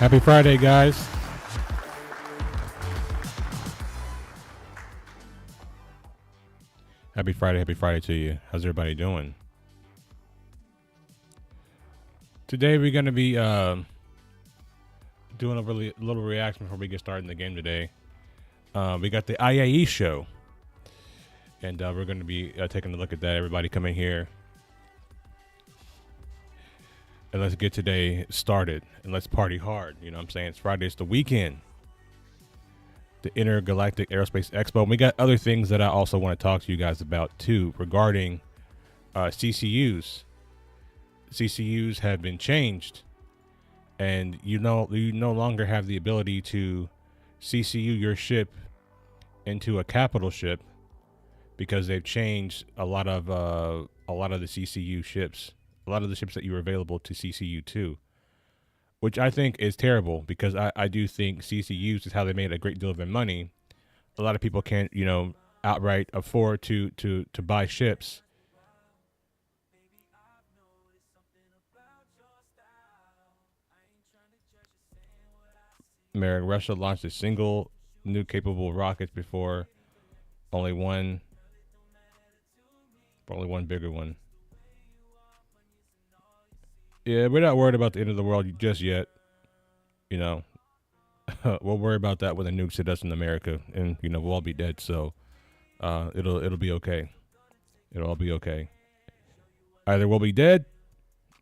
Happy Friday, guys. Happy Friday to you. How's everybody doing? Today we're going to be doing a little reaction before we get started in the game today. We got the IAE show, and we're going to be taking a look at that. Everybody come in here, and let's get today started, and let's party hard. You know what I'm saying? It's Friday. It's the weekend. The Intergalactic Aerospace Expo. And we got other things that I also want to talk to you guys about too regarding CCUs. CCUs have been changed, and you no longer have the ability to CCU your ship into a capital ship because they've changed a lot of the CCU ships, a lot of the ships that you were available to CCU to. Which I think is terrible because I do think CCUs is how they made a great deal of their money. A lot of people can't, outright afford to buy ships. Russia launched a single new capable rockets before only one bigger one. Yeah, we're not worried about the end of the world just yet. We'll worry about that when the nukes hit us in America, and we'll all be dead. So, it'll be okay. It'll all be okay. Either we'll be dead,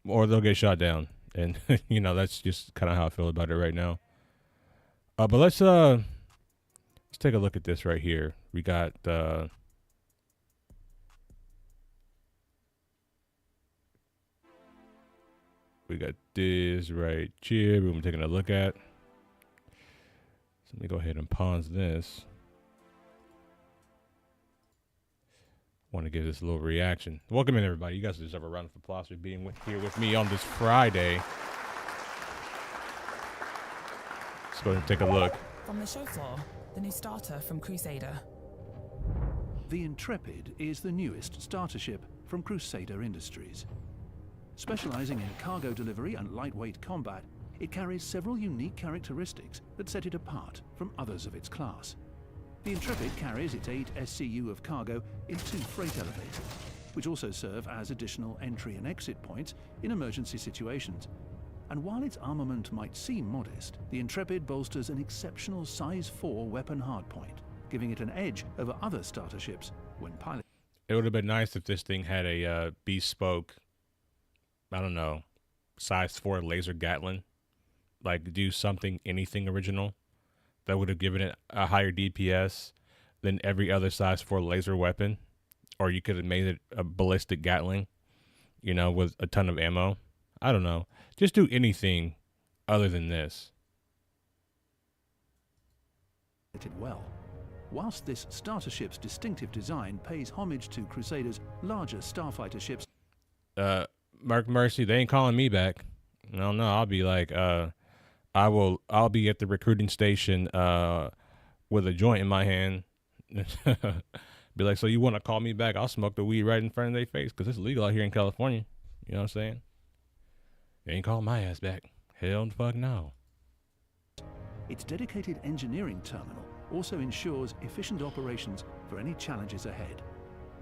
or they'll get shot down, and that's just kind of how I feel about it right now. But let's take a look at this right here. We got this right here. We're taking a look at. So let me go ahead and pause this. Want to give this a little reaction. Welcome in, everybody. You guys deserve a round of applause for being here with me on this Friday. Let's go ahead and take a look. From the show floor, the new starter from Crusader. The Intrepid is the newest starter ship from Crusader Industries. Specializing in cargo delivery and lightweight combat, it carries several unique characteristics that set it apart from others of its class. The Intrepid carries its 8 SCU of cargo in 2 freight elevators, which also serve as additional entry and exit points in emergency situations. And while its armament might seem modest, the Intrepid bolsters an exceptional size 4 weapon hardpoint, giving it an edge over other starter ships when piloted. It would have been nice if this thing had a bespoke, I don't know, size 4 laser Gatling. Like, do anything original that would have given it a higher DPS than every other size 4 laser weapon. Or you could have made it a ballistic Gatling, with a ton of ammo. I don't know. Just do anything other than this. Well, whilst this starter ship's distinctive design pays homage to Crusader's larger starfighter ships. Mark Mercy, they ain't calling me back. No, I'll be like, I'll be at the recruiting station with a joint in my hand. Be like, so you want to call me back? I'll smoke the weed right in front of their face because it's legal out here in California. You know what I'm saying? They ain't calling my ass back. Hell fuck no. Its dedicated engineering terminal also ensures efficient operations for any challenges ahead.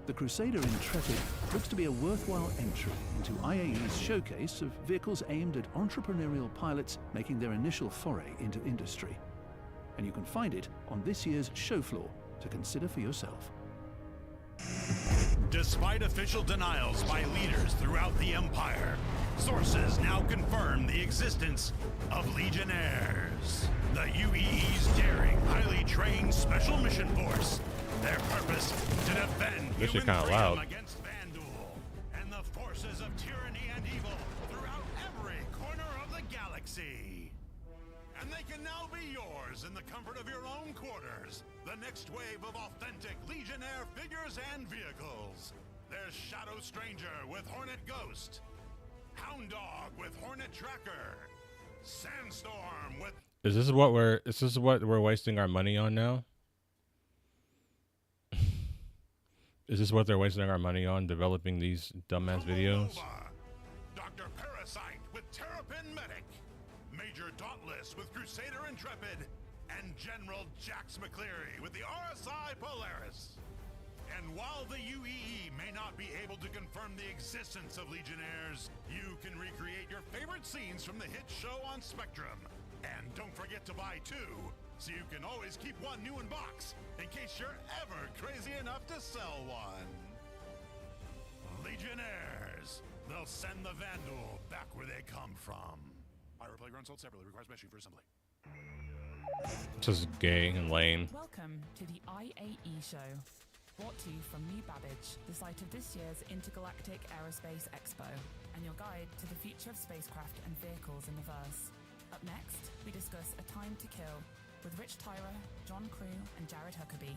The Crusader Intrepid looks to be a worthwhile entry into IAE's showcase of vehicles aimed at entrepreneurial pilots making their initial foray into industry. And you can find it on this year's show floor to consider for yourself. Despite official denials by leaders throughout the Empire, sources now confirm the existence of Legionnaires, the UEE's daring, highly trained special mission force. Their purpose to defend this shit human kinda freedom loud. against Vandal and the forces of tyranny and evil throughout every corner of the galaxy. And they can now be yours in the comfort of your own quarters. The next wave of authentic Legionnaire figures and vehicles. There's Shadow Stranger with Hornet Ghost, Hound Dog with Hornet Tracker, Sandstorm with... Is this what we're wasting our money on now? Is this what they're wasting our money on, developing these dumbass videos? Dr. Parasite with Terrapin Medic, Major Major Dauntless with Crusader Intrepid, and General Jax McCleary with the RSI Polaris. And while the UEE may not be able to confirm the existence of Legionnaires, you can recreate your favorite scenes from the hit show on Spectrum. And don't forget to buy 2, so you can always keep one new in box, in case you're ever crazy enough to sell one. Legionnaires. They'll send the Vandal back where they come from. Pyro Playground sold separately. Requires mesh for assembly. Just gay and lame. Welcome to the IAE show, brought to you from New Babbage, the site of this year's Intergalactic Aerospace Expo, and your guide to the future of spacecraft and vehicles in the verse. Up next, we discuss A Time to Kill with Rich Tyra, John Crew, and Jared Huckabee.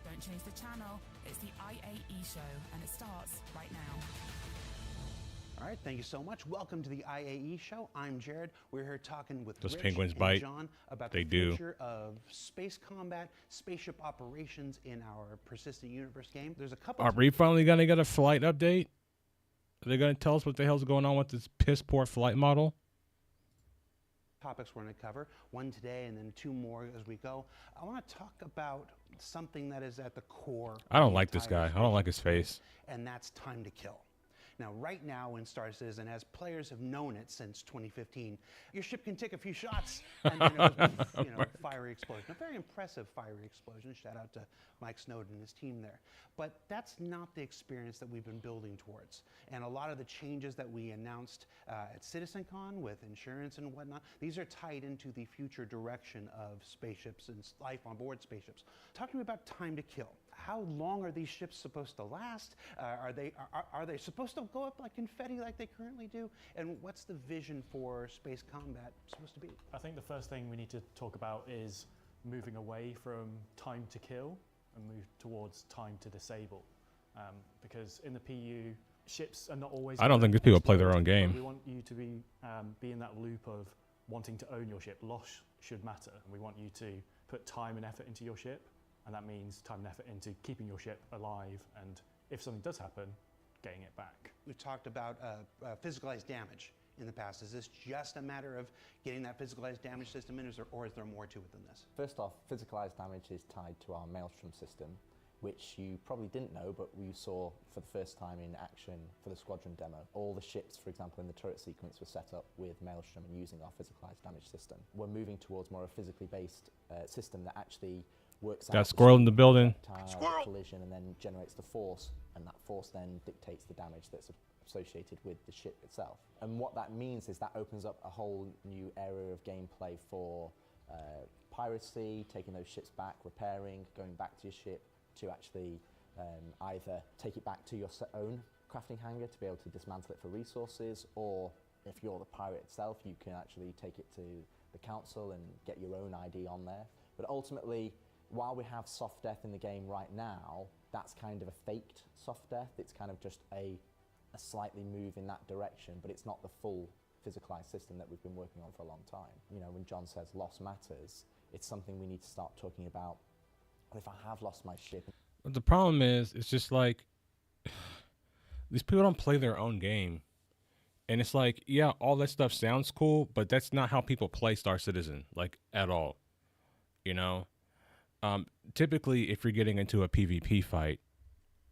Don't change the channel, it's the IAE show, and it starts right now. All right, thank you so much. Welcome to the IAE show. I'm Jared. We're here talking with Those Rich penguins and bite. John about They the do. future of space combat, spaceship operations in our Persistent Universe game. There's a couple Are we finally gonna get a flight update? Are they gonna tell us what the hell's going on with this piss poor flight model? topics we're going to cover, one today and then 2 more as we go. I want to talk about something that is at the core. I don't of the like this entire guy. I don't like his face. and that's time to kill. Now, right now in Star Citizen, as players have known it since 2015, your ship can take a few shots and then it was, fiery explosion. A very impressive fiery explosion. Shout out to Mike Snowden and his team there. But that's not the experience that we've been building towards. And a lot of the changes that we announced at CitizenCon with insurance and whatnot, these are tied into the future direction of spaceships and life on board spaceships. Talk to me about time to kill. How long are these ships supposed to last? Are they supposed to go up like confetti like they currently do? And what's the vision for space combat supposed to be? I think the first thing we need to talk about is moving away from time to kill and move towards time to disable. Because in the PU, ships are not always... I don't think these people play their own explode. game. We want you to be in that loop of wanting to own your ship. Loss should matter. And we want you to put time and effort into your ship. And that means time and effort into keeping your ship alive, and if something does happen, getting it back. We've talked about physicalized damage in the past. Is this just a matter of getting that physicalized damage system in, or is there more to it than this? First off, physicalized damage is tied to our Maelstrom system, which you probably didn't know, but we saw for the first time in action for the squadron demo. All the ships, for example, in the turret sequence were set up with Maelstrom and using our physicalized damage system. We're moving towards more a physically based system that actually works out Got squirrel in the building. Squirrel! Collision and then generates the force, and that force then dictates the damage that's associated with the ship itself. And what that means is that opens up a whole new area of gameplay for piracy, taking those ships back, repairing, going back to your ship to actually either take it back to your own crafting hangar to be able to dismantle it for resources, or if you're the pirate itself, you can actually take it to the council and get your own ID on there. But ultimately, while we have soft death in the game right now, that's kind of a faked soft death. It's kind of just a slightly move in that direction, but it's not the full physicalized system that we've been working on for a long time. You know, when John says loss matters, it's something we need to start talking about. Well, if I have lost my ship... But the problem is, it's just like, these people don't play their own game. And it's like, yeah, all that stuff sounds cool, but that's not how people play Star Citizen, like, at all. You know? Typically, if you're getting into a PvP fight,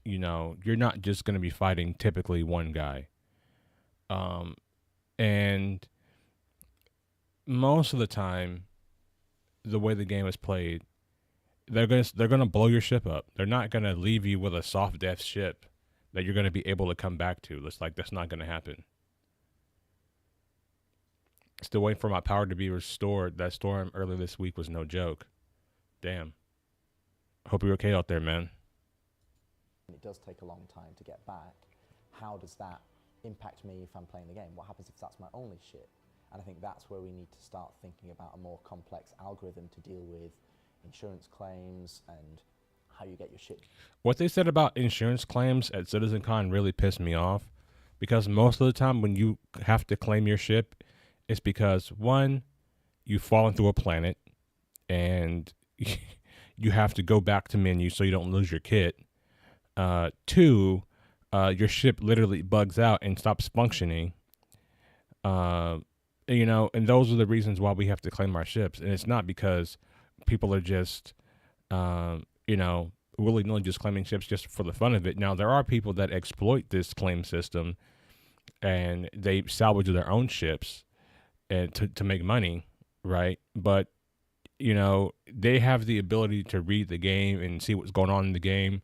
you know, you're not just going to be fighting typically one guy. And most of the time, the way the game is played, they're gonna blow your ship up. They're not going to leave you with a soft death ship that you're going to be able to come back to. It's like, that's not going to happen. Still waiting for my power to be restored. That storm earlier this week was no joke. Damn. Hope you're okay out there, man. It does take a long time to get back. How does that impact me if I'm playing the game? What happens if that's my only ship? And I think that's where we need to start thinking about a more complex algorithm to deal with insurance claims and how you get your ship. What they said about insurance claims at CitizenCon really pissed me off, because most of the time when you have to claim your ship, it's because, one, you've fallen through a planet and you have to go back to menu so you don't lose your kit. 2, your ship literally bugs out and stops functioning. You know, and those are the reasons why we have to claim our ships. And it's not because people are just, you know, willy nilly just claiming ships just for the fun of it. Now, there are people that exploit this claim system and they salvage their own ships and to make money, right? But, you know, they have the ability to read the game and see what's going on in the game.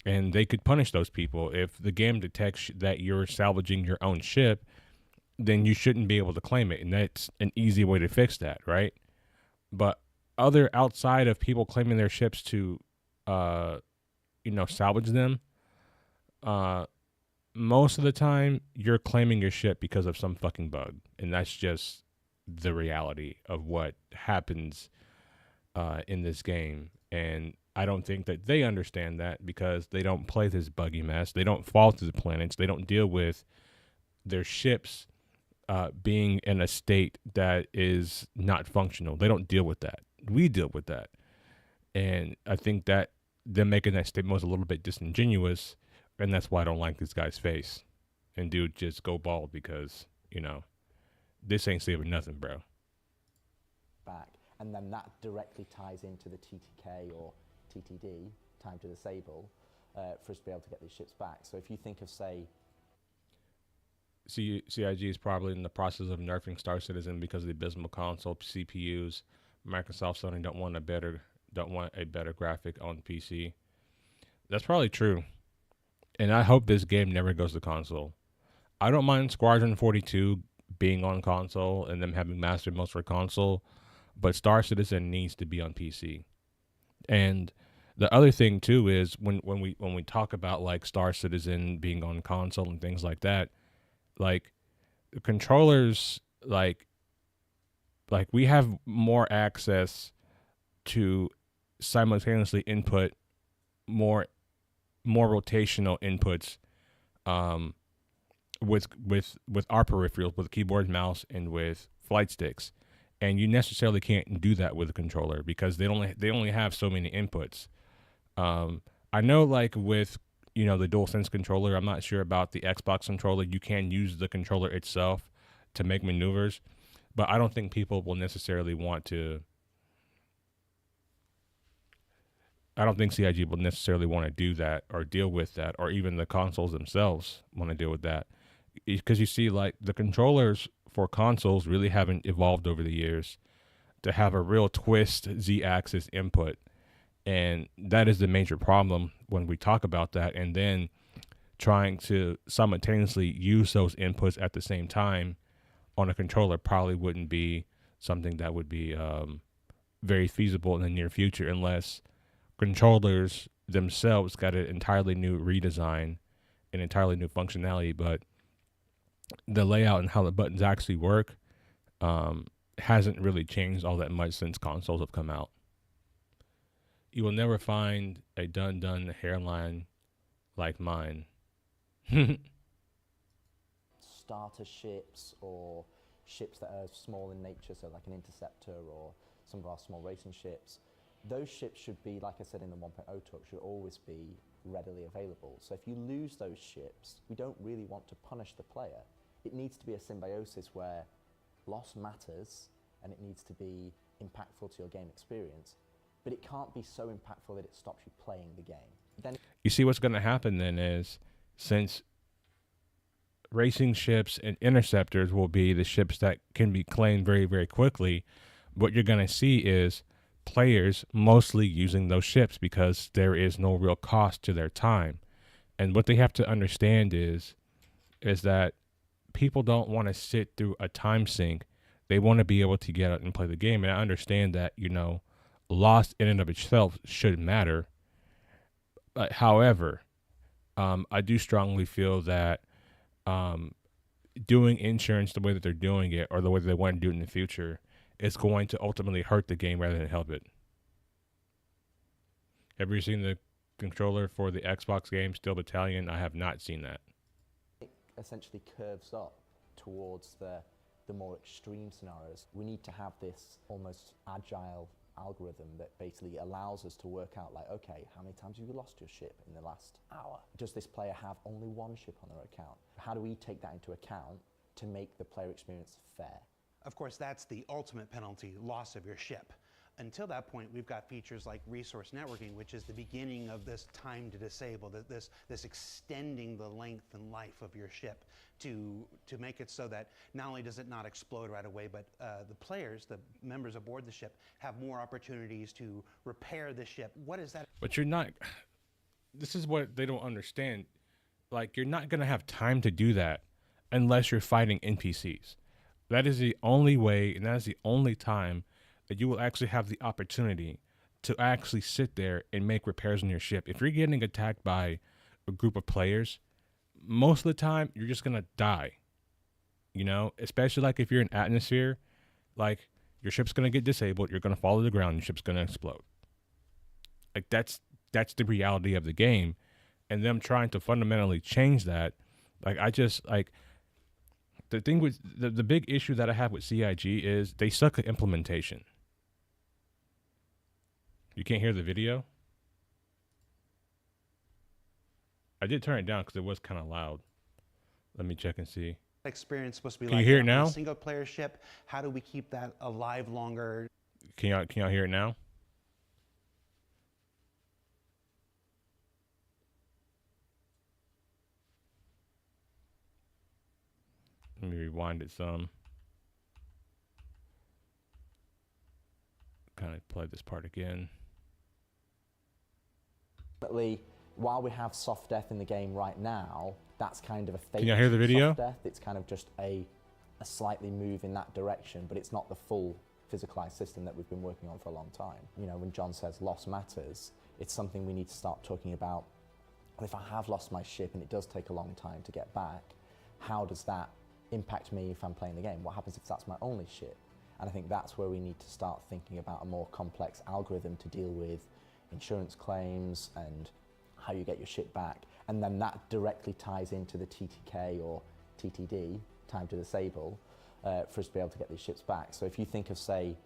And they could punish those people. If the game detects that you're salvaging your own ship, then you shouldn't be able to claim it. And that's an easy way to fix that, right? But other outside of people claiming their ships to, you know, salvage them, most of the time you're claiming your ship because of some fucking bug. And that's just the reality of what happens in this game. And I don't think that they understand that because they don't play this buggy mess. They don't fall through the planets. They don't deal with their ships being in a state that is not functional. They don't deal with that. We deal with that. And I think that them making that statement was a little bit disingenuous, and that's why I don't like this guy's face. And dude, just go bald because, you know, this ain't saving nothing, bro. Back, and then that directly ties into the TTK or TTD, time to disable, for us to be able to get these ships back. So if you think of, say, CIG is probably in the process of nerfing Star Citizen because of the abysmal console CPUs. Microsoft, Sony don't want a better graphic on PC. That's probably true, and I hope this game never goes to console. I don't mind Squadron 42 being on console and them having mastered most for console, but Star Citizen needs to be on PC. And the other thing too is when we talk about like Star Citizen being on console and things like that, like the controllers, like we have more access to simultaneously input more rotational inputs with our peripherals, with keyboard, mouse, and with flight sticks. And you necessarily can't do that with a controller because they only have so many inputs. I know, like with, you know, the DualSense controller, I'm not sure about the Xbox controller. You can use the controller itself to make maneuvers, but I don't think people will necessarily want to. I don't think CIG will necessarily want to do that or deal with that, or even the consoles themselves want to deal with that. Because you see, like, the controllers for consoles really haven't evolved over the years to have a real twist Z-axis input. And that is the major problem when we talk about that. And then trying to simultaneously use those inputs at the same time on a controller probably wouldn't be something that would be very feasible in the near future unless controllers themselves got an entirely new redesign, an entirely new functionality. But the layout and how the buttons actually work hasn't really changed all that much since consoles have come out. You will never find a done hairline like mine. starter ships or ships that are small in nature, so like an interceptor or some of our small racing ships, those ships should be, like I said in the 1.0 talk, should always be readily available. So if you lose those ships, we don't really want to punish the player. It needs to be a symbiosis where loss matters and it needs to be impactful to your game experience, but it can't be so impactful that it stops you playing the game. Then you see what's going to happen then is, since racing ships and interceptors will be the ships that can be claimed very, very quickly, what you're going to see is players mostly using those ships because there is no real cost to their time. And what they have to understand is that people don't want to sit through a time sink. They want to be able to get out and play the game. And I understand that, you know, loss in and of itself should matter. However, I do strongly feel that doing insurance the way that they're doing it, or the way that they want to do it in the future, is going to ultimately hurt the game rather than help it. Have you seen the controller for the Xbox game Steel Battalion? I have not seen that. it essentially curves up towards the more extreme scenarios. We need to have this almost agile algorithm that basically allows us to work out, like, okay, how many times have you lost your ship in the last hour? Does this player have only one ship on their account? How do we take that into account to make the player experience fair? Of course, that's the ultimate penalty, loss of your ship. Until that point, we've got features like resource networking, which is the beginning of this time to disable, this extending the length and life of your ship to make it so that not only does it not explode right away, but the players, the members aboard the ship, have more opportunities to repair the ship. What is that? But you're not, this is what they don't understand. Like, you're not going to have time to do that unless you're fighting NPCs. That is the only way, and that is the only time that you will actually have the opportunity to actually sit there and make repairs on your ship. If you're getting attacked by a group of players, most of the time you're just gonna die. You know, especially like if you're in atmosphere, like your ship's gonna get disabled, you're gonna fall to the ground, your ship's gonna explode. Like that's the reality of the game, and them trying to fundamentally change that. Like I just like. The thing with the big issue that I have with CIG is they suck at implementation. You can't hear the video? I did turn it down because it was kind of loud. Let me check and see. Experience supposed to be Can like you hear it on now? a single player ship? How do we keep that alive longer? Can y'all hear it now? Let me rewind it some. Kind of play this part again. While we have soft death in the game right now, that's kind of a fake. Can y'all hear the video? Soft death. It's kind of just a slightly move in that direction, but it's not the full physicalized system that we've been working on for a long time. You know, when John says loss matters, it's something we need to start talking about. If I have lost my ship and it does take a long time to get back, how does that impact me if I'm playing the game? What happens if that's my only ship? And I think that's where we need to start thinking about a more complex algorithm to deal with insurance claims and how you get your ship back. And then that directly ties into the TTK or TTD, time to disable, for us to be able to get these ships back. So if you think of, say,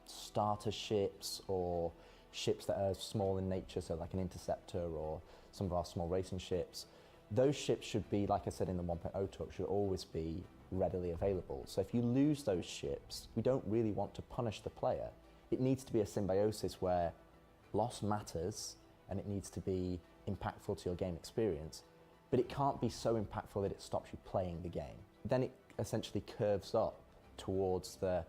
starter ships or ships that are small in nature, so like an interceptor or some of our small racing ships, those ships should be, like I said in the 1.0 talk, should always be readily available. So if you lose those ships, we don't really want to punish the player. It needs to be a symbiosis where loss matters and it needs to be impactful to your game experience, but it can't be so impactful that it stops you playing the game. Then it essentially curves up towards the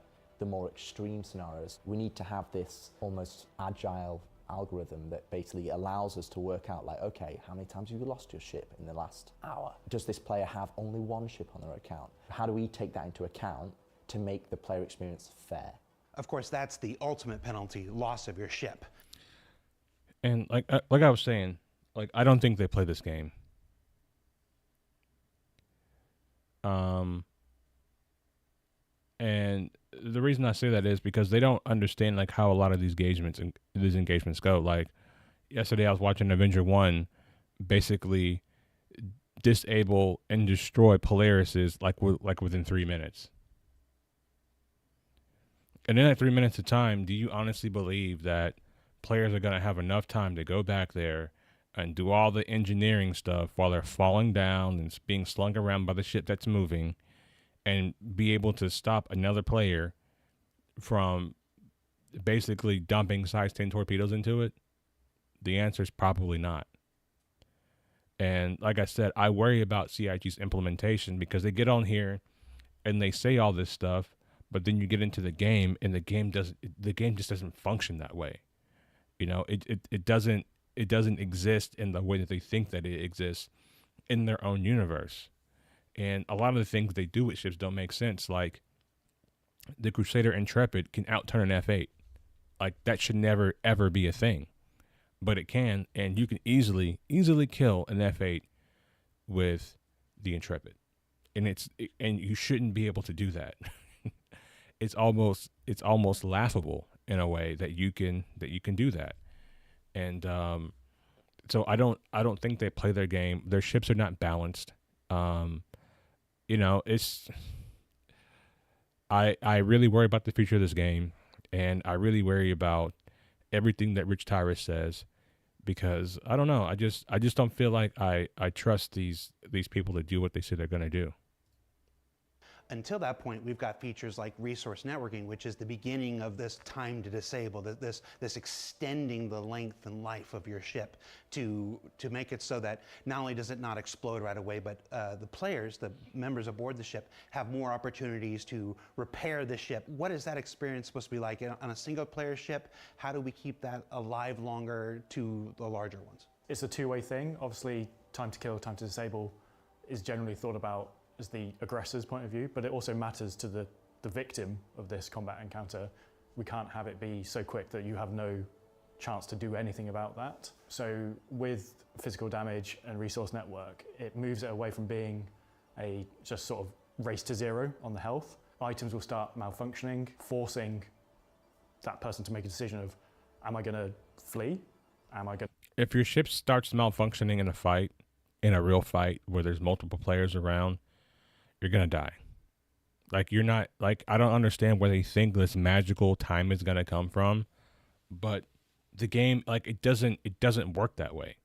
more extreme scenarios. We need to have this almost agile algorithm that basically allows us to work out, like, okay, how many times have you lost your ship in the last hour? Does this player have only one ship on their account? How do we take that into account to make the player experience fair? Of course, that's the ultimate penalty, loss of your ship. And like I was saying, like I don't think they play this game. And the reason I say that is because they don't understand like how a lot of these engagements go. Like yesterday, I was watching Avenger 1 basically disable and destroy Polaris's like within 3 minutes. And in that 3 minutes of time, do you honestly believe that players are going to have enough time to go back there and do all the engineering stuff while they're falling down and being slung around by the ship that's moving and be able to stop another player from basically dumping size 10 torpedoes into it? The answer is probably not. And like I said, I worry about CIG's implementation because they get on here and they say all this stuff, but then you get into the game and the game just doesn't function that way. You know, it doesn't exist in the way that they think that it exists in their own universe. And a lot of the things they do with ships don't make sense. Like the Crusader Intrepid can outturn an F8. Like that should never ever be a thing, but it can, and you can easily kill an F8 with the Intrepid, and you shouldn't be able to do that. It's almost laughable in a way that you can do that. And so I don't think they play their game. Their ships are not balanced. You know, I really worry about the future of this game, and I really worry about everything that Rich Tyrus says, because I don't know. I just don't feel like I trust these people to do what they say they're going to do. Until that point, we've got features like resource networking, which is the beginning of this time to disable, this extending the length and life of your ship to make it so that not only does it not explode right away, but the players, the members aboard the ship, have more opportunities to repair the ship. What is that experience supposed to be like on a single player ship? How do we keep that alive longer to the larger ones? It's a two-way thing. Obviously, time to kill, time to disable is generally thought about as the aggressor's point of view, but it also matters to the victim of this combat encounter. We can't have it be so quick that you have no chance to do anything about that. So with physical damage and resource network, it moves it away from being a just sort of race to zero on the health. Items will start malfunctioning, forcing that person to make a decision of, am I going to flee? Am I going to... If your ship starts malfunctioning in a fight, in a real fight where there's multiple players around, you're going to die. Like, you're not, like, I don't understand where they think this magical time is going to come from, but the game, like, it doesn't work that way.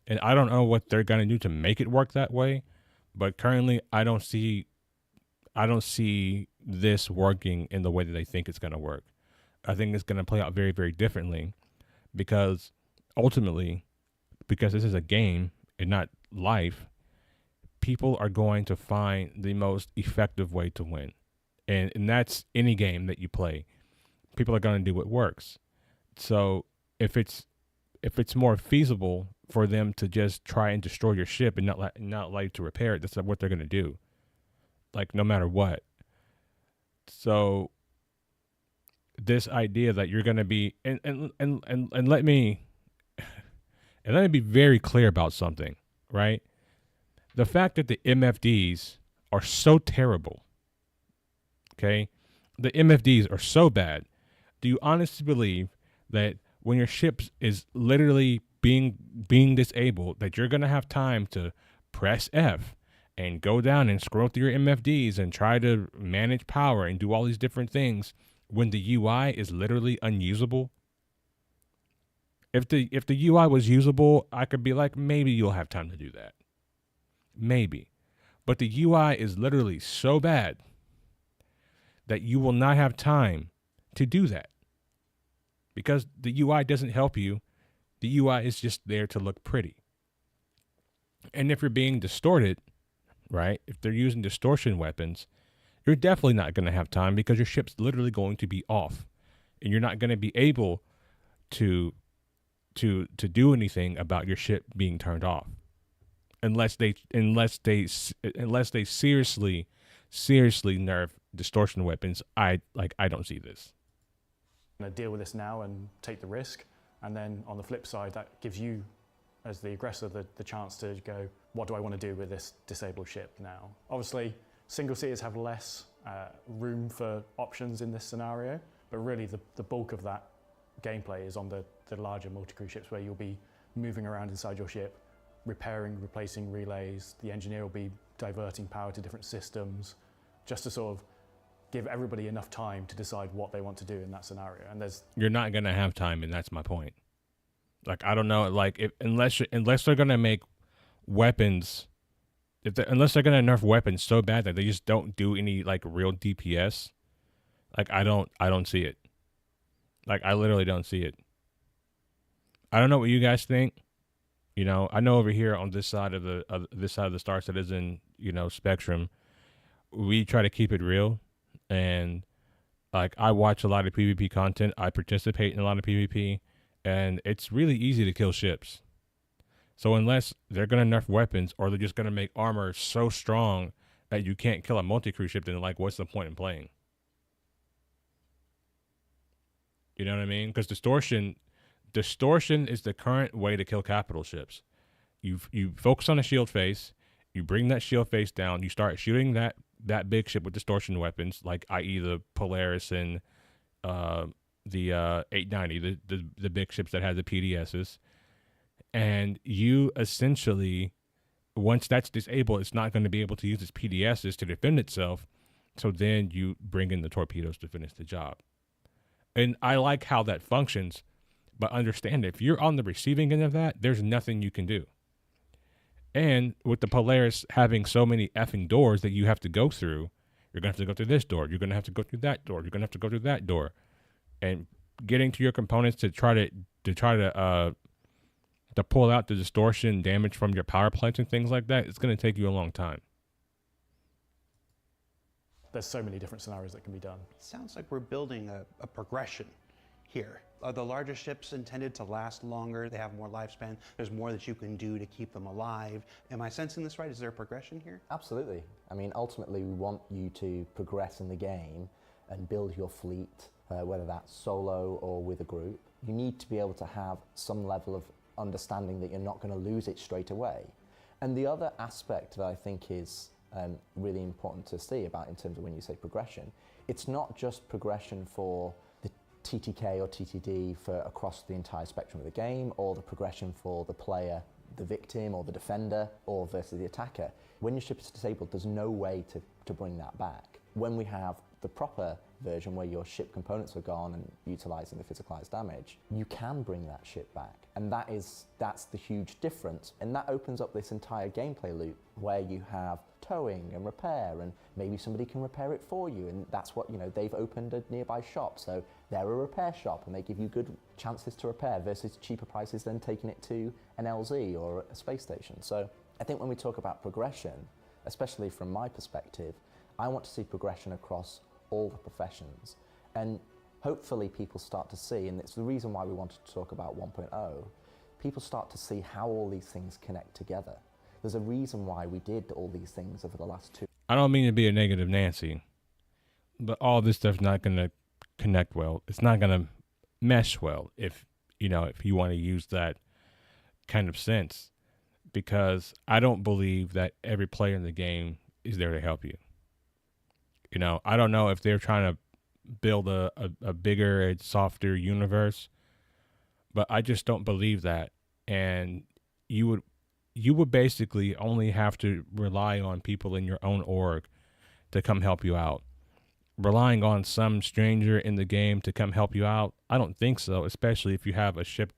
And I don't know what they're going to do to make it work that way, but currently I don't see this working in the way that they think it's going to work. I think it's going to play out very, very differently, because ultimately, because this is a game and not life, people are going to find the most effective way to win. And that's any game that you play. People are going to do what works. So if it's more feasible for them to just try and destroy your ship and not allow you to repair it, that's what they're going to do. Like, no matter what. So this idea that you're going to be and let me be very clear about something, right? The fact that the MFDs are so terrible, okay? The MFDs are so bad. Do you honestly believe that when your ship is literally being disabled, that you're going to have time to press F and go down and scroll through your MFDs and try to manage power and do all these different things when the UI is literally unusable? If the UI was usable, I could be like, maybe you'll have time to do that. Maybe. But the UI is literally so bad that you will not have time to do that. Because the UI doesn't help you. The UI is just there to look pretty. And if you're being distorted, right, if they're using distortion weapons, you're definitely not going to have time, because your ship's literally going to be off. And you're not going to be able to do anything about your ship being turned off. Unless they seriously nerf distortion weapons, I don't see this. I'm going to deal with this now and take the risk, and then on the flip side, that gives you, as the aggressor, the chance to go, what do I want to do with this disabled ship now? Obviously, single seaters have less room for options in this scenario, but really the bulk of that gameplay is on the larger multi-crew ships, where you'll be moving around inside your ship, repairing, replacing relays. The engineer will be diverting power to different systems, just to sort of give everybody enough time to decide what they want to do in that scenario. And you're not going to have time, and that's my point. Like, I don't know, like, unless they're going to make weapons, unless they're going to nerf weapons so bad that they just don't do any, like, real DPS, like, I don't see it. Like, I literally don't see it. I don't know what you guys think. You know, I know over here on this side of the Star Citizen, spectrum, we try to keep it real. And, like, I watch a lot of PvP content. I participate in a lot of PvP. And it's really easy to kill ships. So unless they're going to nerf weapons, or they're just going to make armor so strong that you can't kill a multi-crew ship, then, like, what's the point in playing? You know what I mean? Because distortion is the current way to kill capital ships. You focus on a shield face, you bring that shield face down, you start shooting that big ship with distortion weapons, like i.e. the Polaris and the 890, the big ships that have the PDSs. And you essentially, once that's disabled, it's not going to be able to use its PDSs to defend itself. So then you bring in the torpedoes to finish the job. And I like how that functions, but understand, if you're on the receiving end of that, there's nothing you can do. And with the Polaris having so many effing doors that you have to go through, You're going to have to go through this door. You're going to have to go through that door. You're going to have to go through that door. And getting to your components to try to pull out the distortion damage from your power plants and things like that, it's going to take you a long time. There's so many different scenarios that can be done. It sounds like we're building a progression here. Are the larger ships intended to last longer? They have more lifespan. There's more that you can do to keep them alive. Am I sensing this right? Is there a progression here? Absolutely. I mean, ultimately, we want you to progress in the game and build your fleet, whether that's solo or with a group. You need to be able to have some level of understanding that you're not going to lose it straight away. And the other aspect that I think is really important to see about in terms of when you say progression, it's not just progression for the TTK or TTD for across the entire spectrum of the game, or the progression for the player, the victim or the defender, or versus the attacker. When your ship is disabled, there's no way to bring that back. When we have the proper version where your ship components are gone and utilizing the physicalized damage, you can bring that ship back. And that's the huge difference. And that opens up this entire gameplay loop where you have towing and repair, and maybe somebody can repair it for you. And that's what, they've opened a nearby shop, so they're a repair shop and they give you good chances to repair versus cheaper prices than taking it to an LZ or a space station. So I think when we talk about progression, especially from my perspective, I want to see progression across all the professions. And hopefully people start to see, and it's the reason why we wanted to talk about 1.0, people start to see how all these things connect together. There's a reason why we did all these things over the last 2. I don't mean to be a negative Nancy, but all this stuff's not going to connect well. It's not going to mesh well if you want to use that kind of sense, because I don't believe that every player in the game is there to help you. I don't know if they're trying to build a bigger and softer universe, but I just don't believe that. And you would basically only have to rely on people in your own org to come help you out. Relying on some stranger in the game to come help you out, I don't think so, especially if you have a ship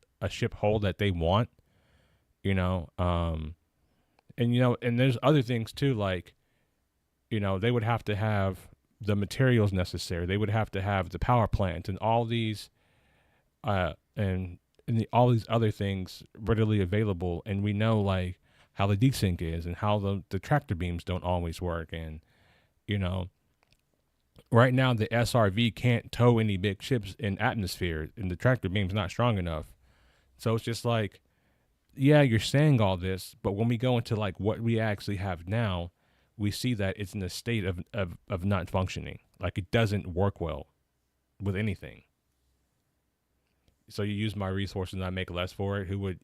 hull that they want, and there's other things too, like, they would have to have the materials necessary. They would have to have the power plant and all these, all these other things readily available. And we know like how the desync is and how the tractor beams don't always work. And, right now the SRV can't tow any big ships in atmosphere, and the tractor beam's not strong enough. So it's just like, yeah, you're saying all this, but when we go into like what we actually have now, we see that it's in a state of not functioning. Like it doesn't work well with anything. So you use my resources and I make less for it. Who would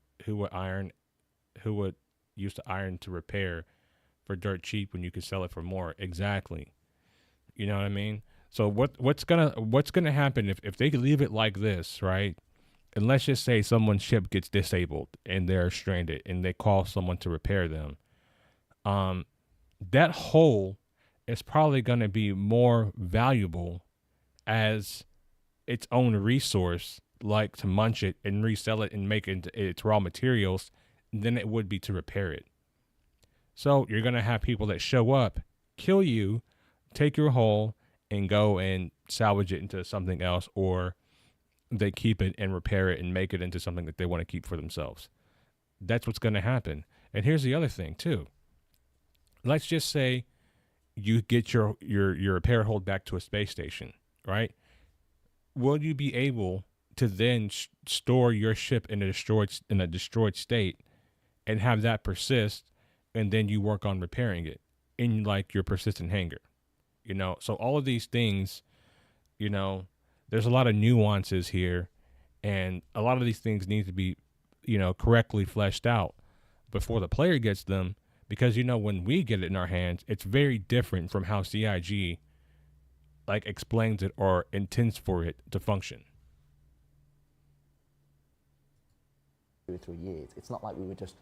use the iron to repair for dirt cheap when you could sell it for more? Exactly. You know what I mean? So what's gonna happen if they leave it like this, right? And let's just say someone's ship gets disabled and they're stranded and they call someone to repair them. That hole is probably going to be more valuable as its own resource, like to munch it and resell it and make it into its raw materials, than it would be to repair it. So you're going to have people that show up, kill you, take your hole, and go and salvage it into something else, or they keep it and repair it and make it into something that they want to keep for themselves. That's what's going to happen. And here's the other thing too. Let's just say you get your repair hold back to a space station, right? Will you be able to then store your ship in a destroyed state and have that persist, and then you work on repairing it in like your persistent hangar? So all of these things, there's a lot of nuances here, and a lot of these things need to be, correctly fleshed out before the player gets them. Because, when we get it in our hands, it's very different from how CIG like explains it or intends for it to function. 2 or 3 years. It's not like we were just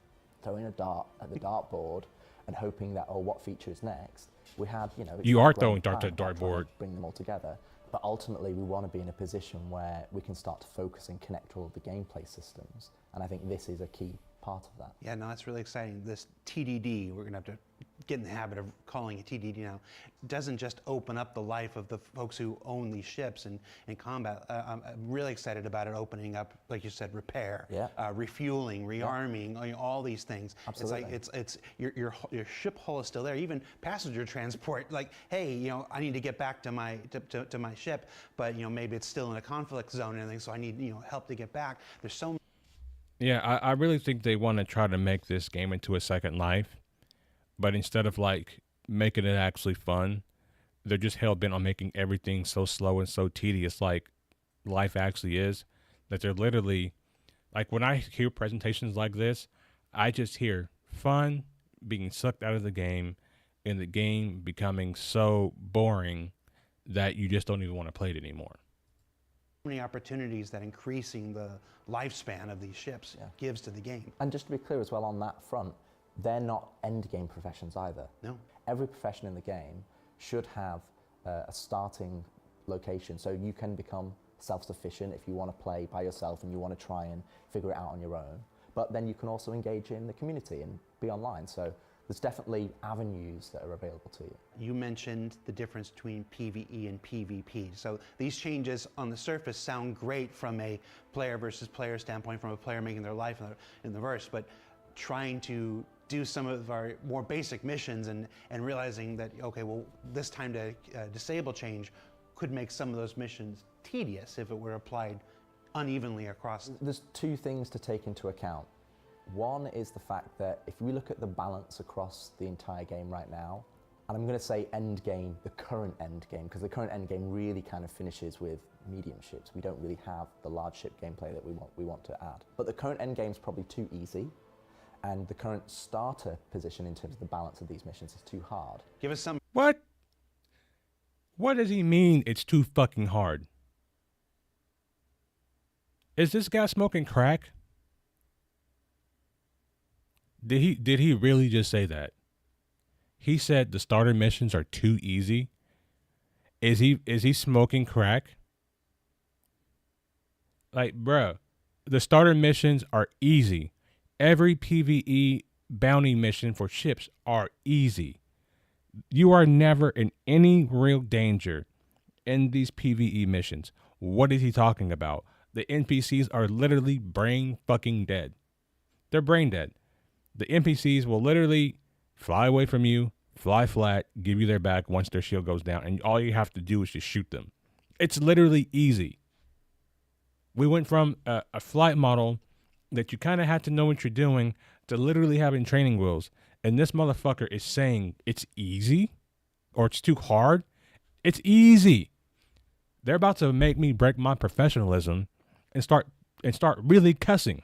throwing a dart at the dartboard and hoping that, what feature is next. We had, you are throwing darts at the dartboard. Bring them all together. But ultimately, we want to be in a position where we can start to focus and connect all of the gameplay systems. And I think this is a key part of that. Yeah, no, that's really exciting. This TDD, we're going to have to get in the habit of calling it TDD now, doesn't just open up the life of the folks who own these ships in combat. I'm really excited about it opening up, like you said, repair, refueling, rearming, all these things. Absolutely. It's your ship hull is still there. Even passenger transport, like, hey, I need to get back to my to my ship, but maybe it's still in a conflict zone and everything, so I need help to get back. There's so. Yeah, I really think they want to try to make this game into a second life. But instead of like making it actually fun, they're just hell bent on making everything so slow and so tedious, like life actually is. That they're literally, like when I hear presentations like this, I just hear fun being sucked out of the game and the game becoming so boring that you just don't even want to play it anymore. Many opportunities that increasing the lifespan of these ships gives to the game. And just to be clear as well on that front, they're not end game professions either. No. Every profession in the game should have a starting location, so you can become self-sufficient if you want to play by yourself and you want to try and figure it out on your own. But then you can also engage in the community and be online. So there's definitely avenues that are available to you. You mentioned the difference between PvE and PvP. So these changes on the surface sound great from a player versus player standpoint, from a player making their life in the verse, but trying to do some of our more basic missions and realizing that, okay, well, this time to disable change could make some of those missions tedious if it were applied unevenly across. There's two things to take into account. One is the fact that if we look at the balance across the entire game right now, and I'm going to say end game, the current end game, because the current end game really kind of finishes with medium ships. We don't really have the large ship gameplay that we want to add. But the current end game is probably too easy, and the current starter position in terms of the balance of these missions is too hard. Give us some. What? What does he mean it's too fucking hard? Is this guy smoking crack? Did he really just say that? He said the starter missions are too easy. Is he smoking crack? Like, bruh, the starter missions are easy. Every PvE bounty mission for ships are easy. You are never in any real danger in these PvE missions. What is he talking about? The NPCs are literally brain fucking dead. They're brain dead. The NPCs will literally fly away from you, fly flat, give you their back once their shield goes down, and all you have to do is just shoot them. It's literally easy. We went from a flight model that you kind of had to know what you're doing to literally having training wheels. And this motherfucker is saying it's easy or it's too hard. It's easy. They're about to make me break my professionalism and start really cussing.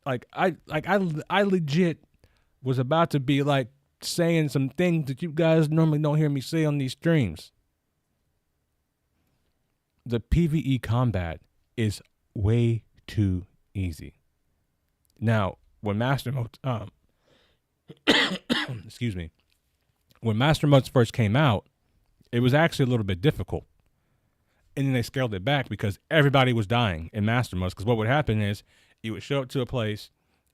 I legit was about to be like saying some things that you guys normally don't hear me say on these streams. The PvE combat is way too easy. Now, when Master Modes, excuse me, when Master Modes first came out, it was actually a little bit difficult. And then they scaled it back because everybody was dying in Master Modes. Because what would happen is you would show up to a place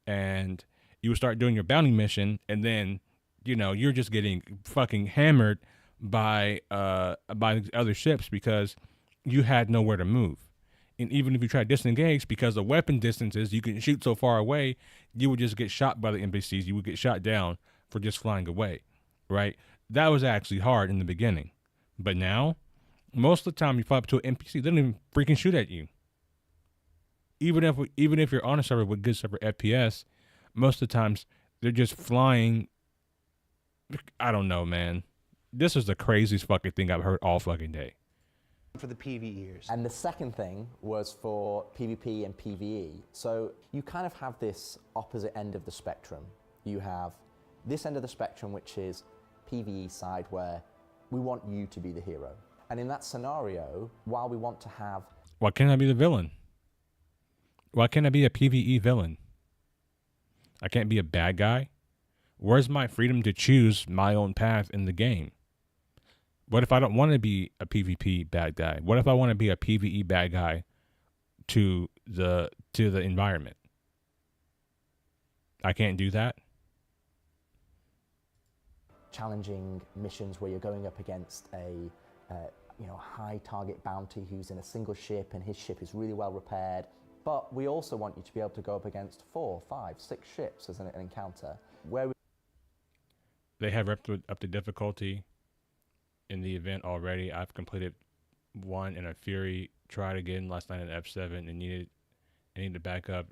and you would start doing your bounty mission, and then, you're just getting fucking hammered by other ships because you had nowhere to move. And even if you try to disengage, because of weapon distances, you can shoot so far away, you would just get shot by the NPCs. You would get shot down for just flying away, right? That was actually hard in the beginning. But now, most of the time you fly up to an NPC, they don't even freaking shoot at you. Even if you're on a server with good server FPS, most of the times they're just flying. I don't know, man. This is the craziest fucking thing I've heard all fucking day. For the PvEers. And the second thing was for PvP and PvE. So you kind of have this opposite end of the spectrum. You have this end of the spectrum, which is PvE side, where we want you to be the hero. And in that scenario, while we want to have... Why can't I be the villain? Why can't I be a PvE villain? I can't be a bad guy? Where's my freedom to choose my own path in the game? What if I don't want to be a PvP bad guy? What if I want to be a PvE bad guy to the environment? I can't do that. challenging missions where you're going up against a high target bounty who's in a single ship and his ship is really well repaired. But we also want you to be able to go up against 4, 5, 6 ships as an encounter. They have up to difficulty in the event already. I've completed one in a Fury, tried again last night in F7 and needed to back up.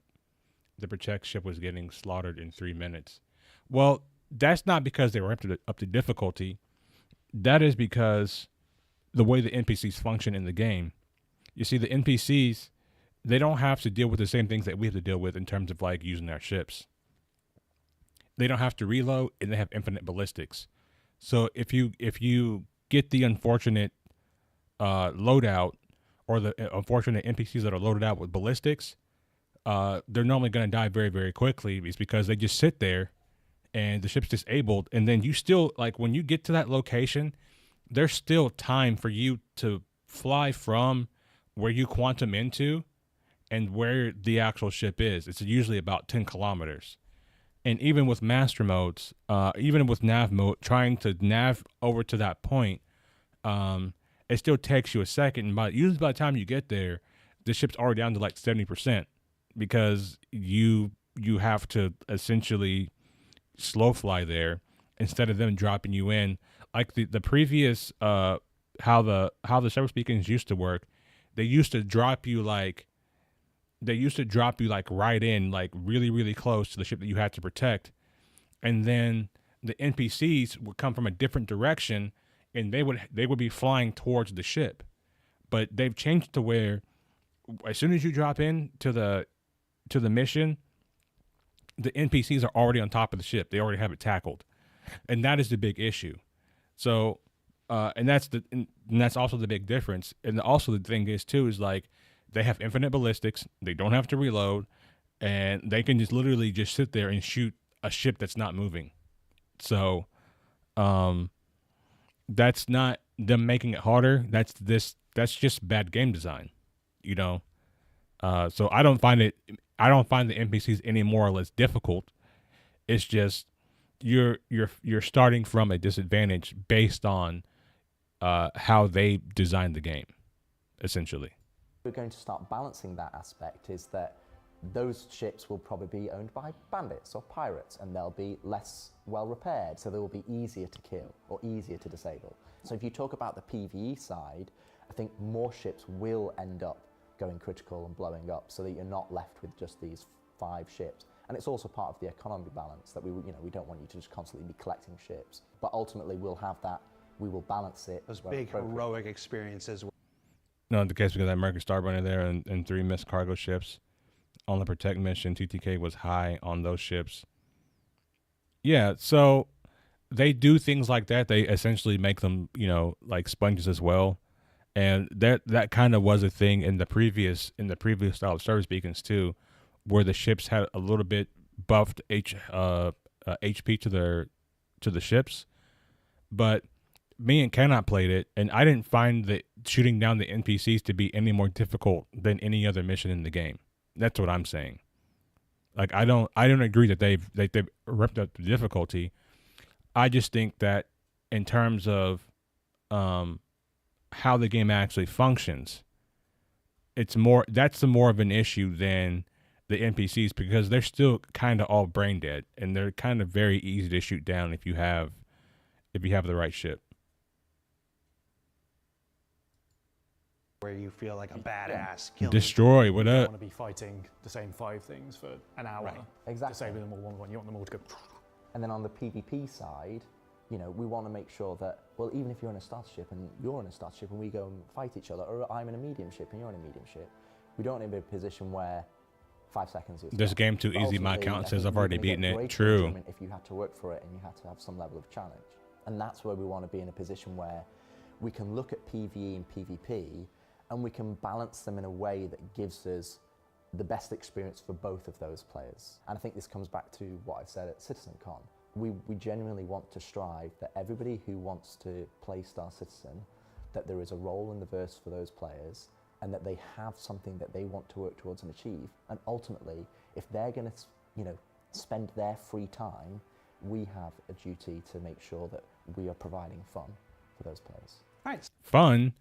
The Protect ship was getting slaughtered in 3 minutes. Well, that's not because they were up to difficulty. That is because the way the NPCs function in the game. You see, the NPCs, they don't have to deal with the same things that we have to deal with in terms of like using our ships. They don't have to reload, and they have infinite ballistics. So if you get the unfortunate loadout or the unfortunate NPCs that are loaded out with ballistics, they're normally going to die very, very quickly. It's because they just sit there and the ship's disabled. And then you still, like, when you get to that location, there's still time for you to fly from where you quantum into and where the actual ship is. It's usually about 10 kilometers. And even with master modes, even with nav mode, trying to nav over to that point, it still takes you a second. But usually by the time you get there, the ship's already down to like 70% because you have to essentially slow fly there instead of them dropping you in. Like the previous, how the server speakings used to work, they used to drop you like right in, like really, really close to the ship that you had to protect. And then the NPCs would come from a different direction and they would be flying towards the ship. But they've changed to where as soon as you drop in to the mission, the NPCs are already on top of the ship. They already have it tackled. And that is the big issue. So, and that's also the big difference. And also the thing is too, is like, they have infinite ballistics. They don't have to reload, and they can just literally just sit there and shoot a ship that's not moving. So, that's not them making it harder. That's just bad game design, you know. So I don't find the NPCs any more or less difficult. It's just you're starting from a disadvantage based on how they designed the game, essentially. We're going to start balancing that aspect is that those ships will probably be owned by bandits or pirates, and they'll be less well repaired, so they will be easier to kill or easier to disable. So if you talk about the PvE side, I think more ships will end up going critical and blowing up, so that you're not left with just these 5 ships. And it's also part of the economy balance that we don't want you to just constantly be collecting ships, but ultimately we'll have that. We will balance it. Those big heroic experiences. No, in the case because that American Starbunny there and 3 missed cargo ships on the Protect mission, TTK was high on those ships. Yeah, so they do things like that. They essentially make them, like sponges as well. And that kind of was a thing in the previous style of service beacons too, where the ships had a little bit buffed HP to the ships. But me and Cannot played it, and I didn't find that shooting down the NPCs to be any more difficult than any other mission in the game. That's what I'm saying. Like I don't agree that they've ripped up the difficulty. I just think that in terms of how the game actually functions, that's more of an issue than the NPCs, because they're still kind of all brain dead, and they're kind of very easy to shoot down if you have the right ship. Where you feel like a badass killing. Destroy, what You don't up? want to be fighting the same 5 things for an hour. Right. Exactly. Disabling them all one. You want them all to go. And then on the PvP side, we want to make sure that, well, even if you're in a starter ship and you're in a starter ship and we go and fight each other, or I'm in a medium ship and you're in a medium ship, we don't want to be in a position where 5 seconds is This game too But easy. My ultimately, account I says think I've you're already gonna get beaten it. greater True. enjoyment if you had to work for it and you had to have some level of challenge. And that's where we want to be in a position where we can look at PvE and PvP and we can balance them in a way that gives us the best experience for both of those players. And I think this comes back to what I said at CitizenCon. We genuinely want to strive that everybody who wants to play Star Citizen, that there is a role in the verse for those players, and that they have something that they want to work towards and achieve. And ultimately, if they're going to, spend their free time we have a duty to make sure that we are providing fun for those players. Right. Fun.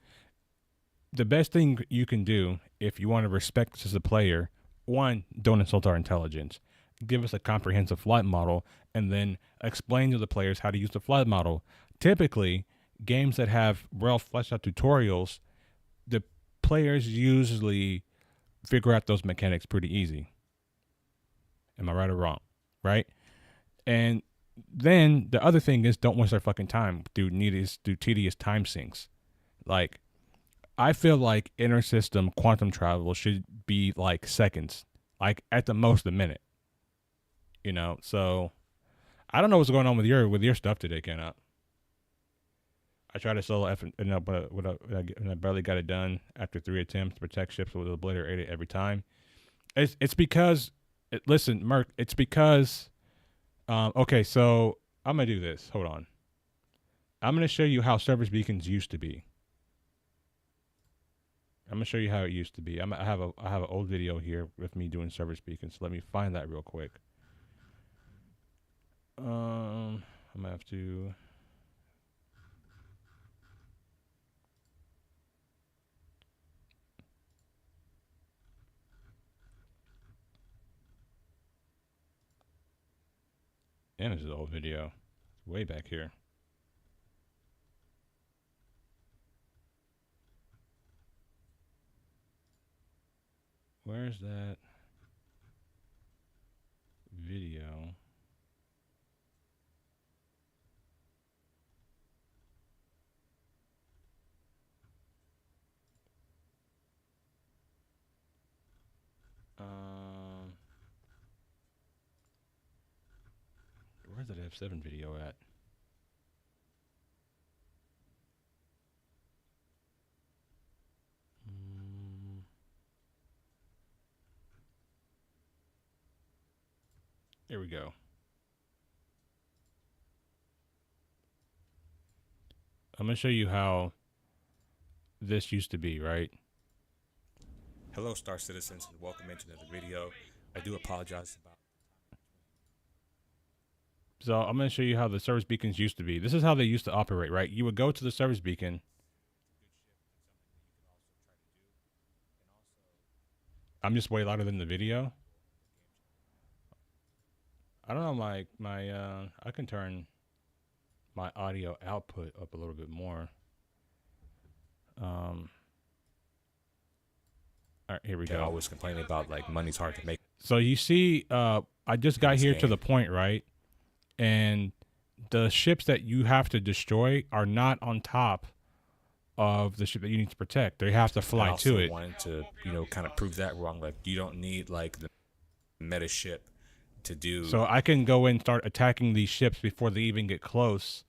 The best thing you can do if you want to respect us as a player, one, don't insult our intelligence. Give us a comprehensive flight model, and then explain to the players how to use the flight model. Typically, games that have well fleshed out tutorials, the players usually figure out those mechanics pretty easy. Am I right or wrong? Right? And then the other thing is, don't waste our fucking time through tedious time sinks. Like, I feel like inter-system quantum travel should be like seconds, like at the most a minute. You know, so I don't know what's going on with your stuff today, Ken. I tried to solo F, and I barely got it done after 3 attempts to protect ships with a Blader 8 every time. It's because, listen, Merc, it's because, okay, so I'm going to do this. Hold on. I'm going to show you how service beacons used to be. I'm going to show you how it used to be. I have an old video here with me doing service beacons. So let me find that real quick. I'm going to have to... And this is an old video. It's way back here. Where's that video? Where's that F7 video at? Here we go. I'm going to show you how this used to be, right? Hello, Star Citizens, and welcome into another video. I do apologize about... So I'm going to show you how the service beacons used to be. This is how they used to operate, right? You would go to the service beacon. I'm just way louder than the video. I don't know, I can turn my audio output up a little bit more. All right, here we go. Always complaining about, like, money's hard to make. So you see, I just got here to the point, right? And the ships that you have to destroy are not on top of the ship that you need to protect. They have to fly to it. I wanted to, kind of prove that wrong. Like, you don't need, like, the meta ship to do. So I can go in and start attacking these ships before they even get close.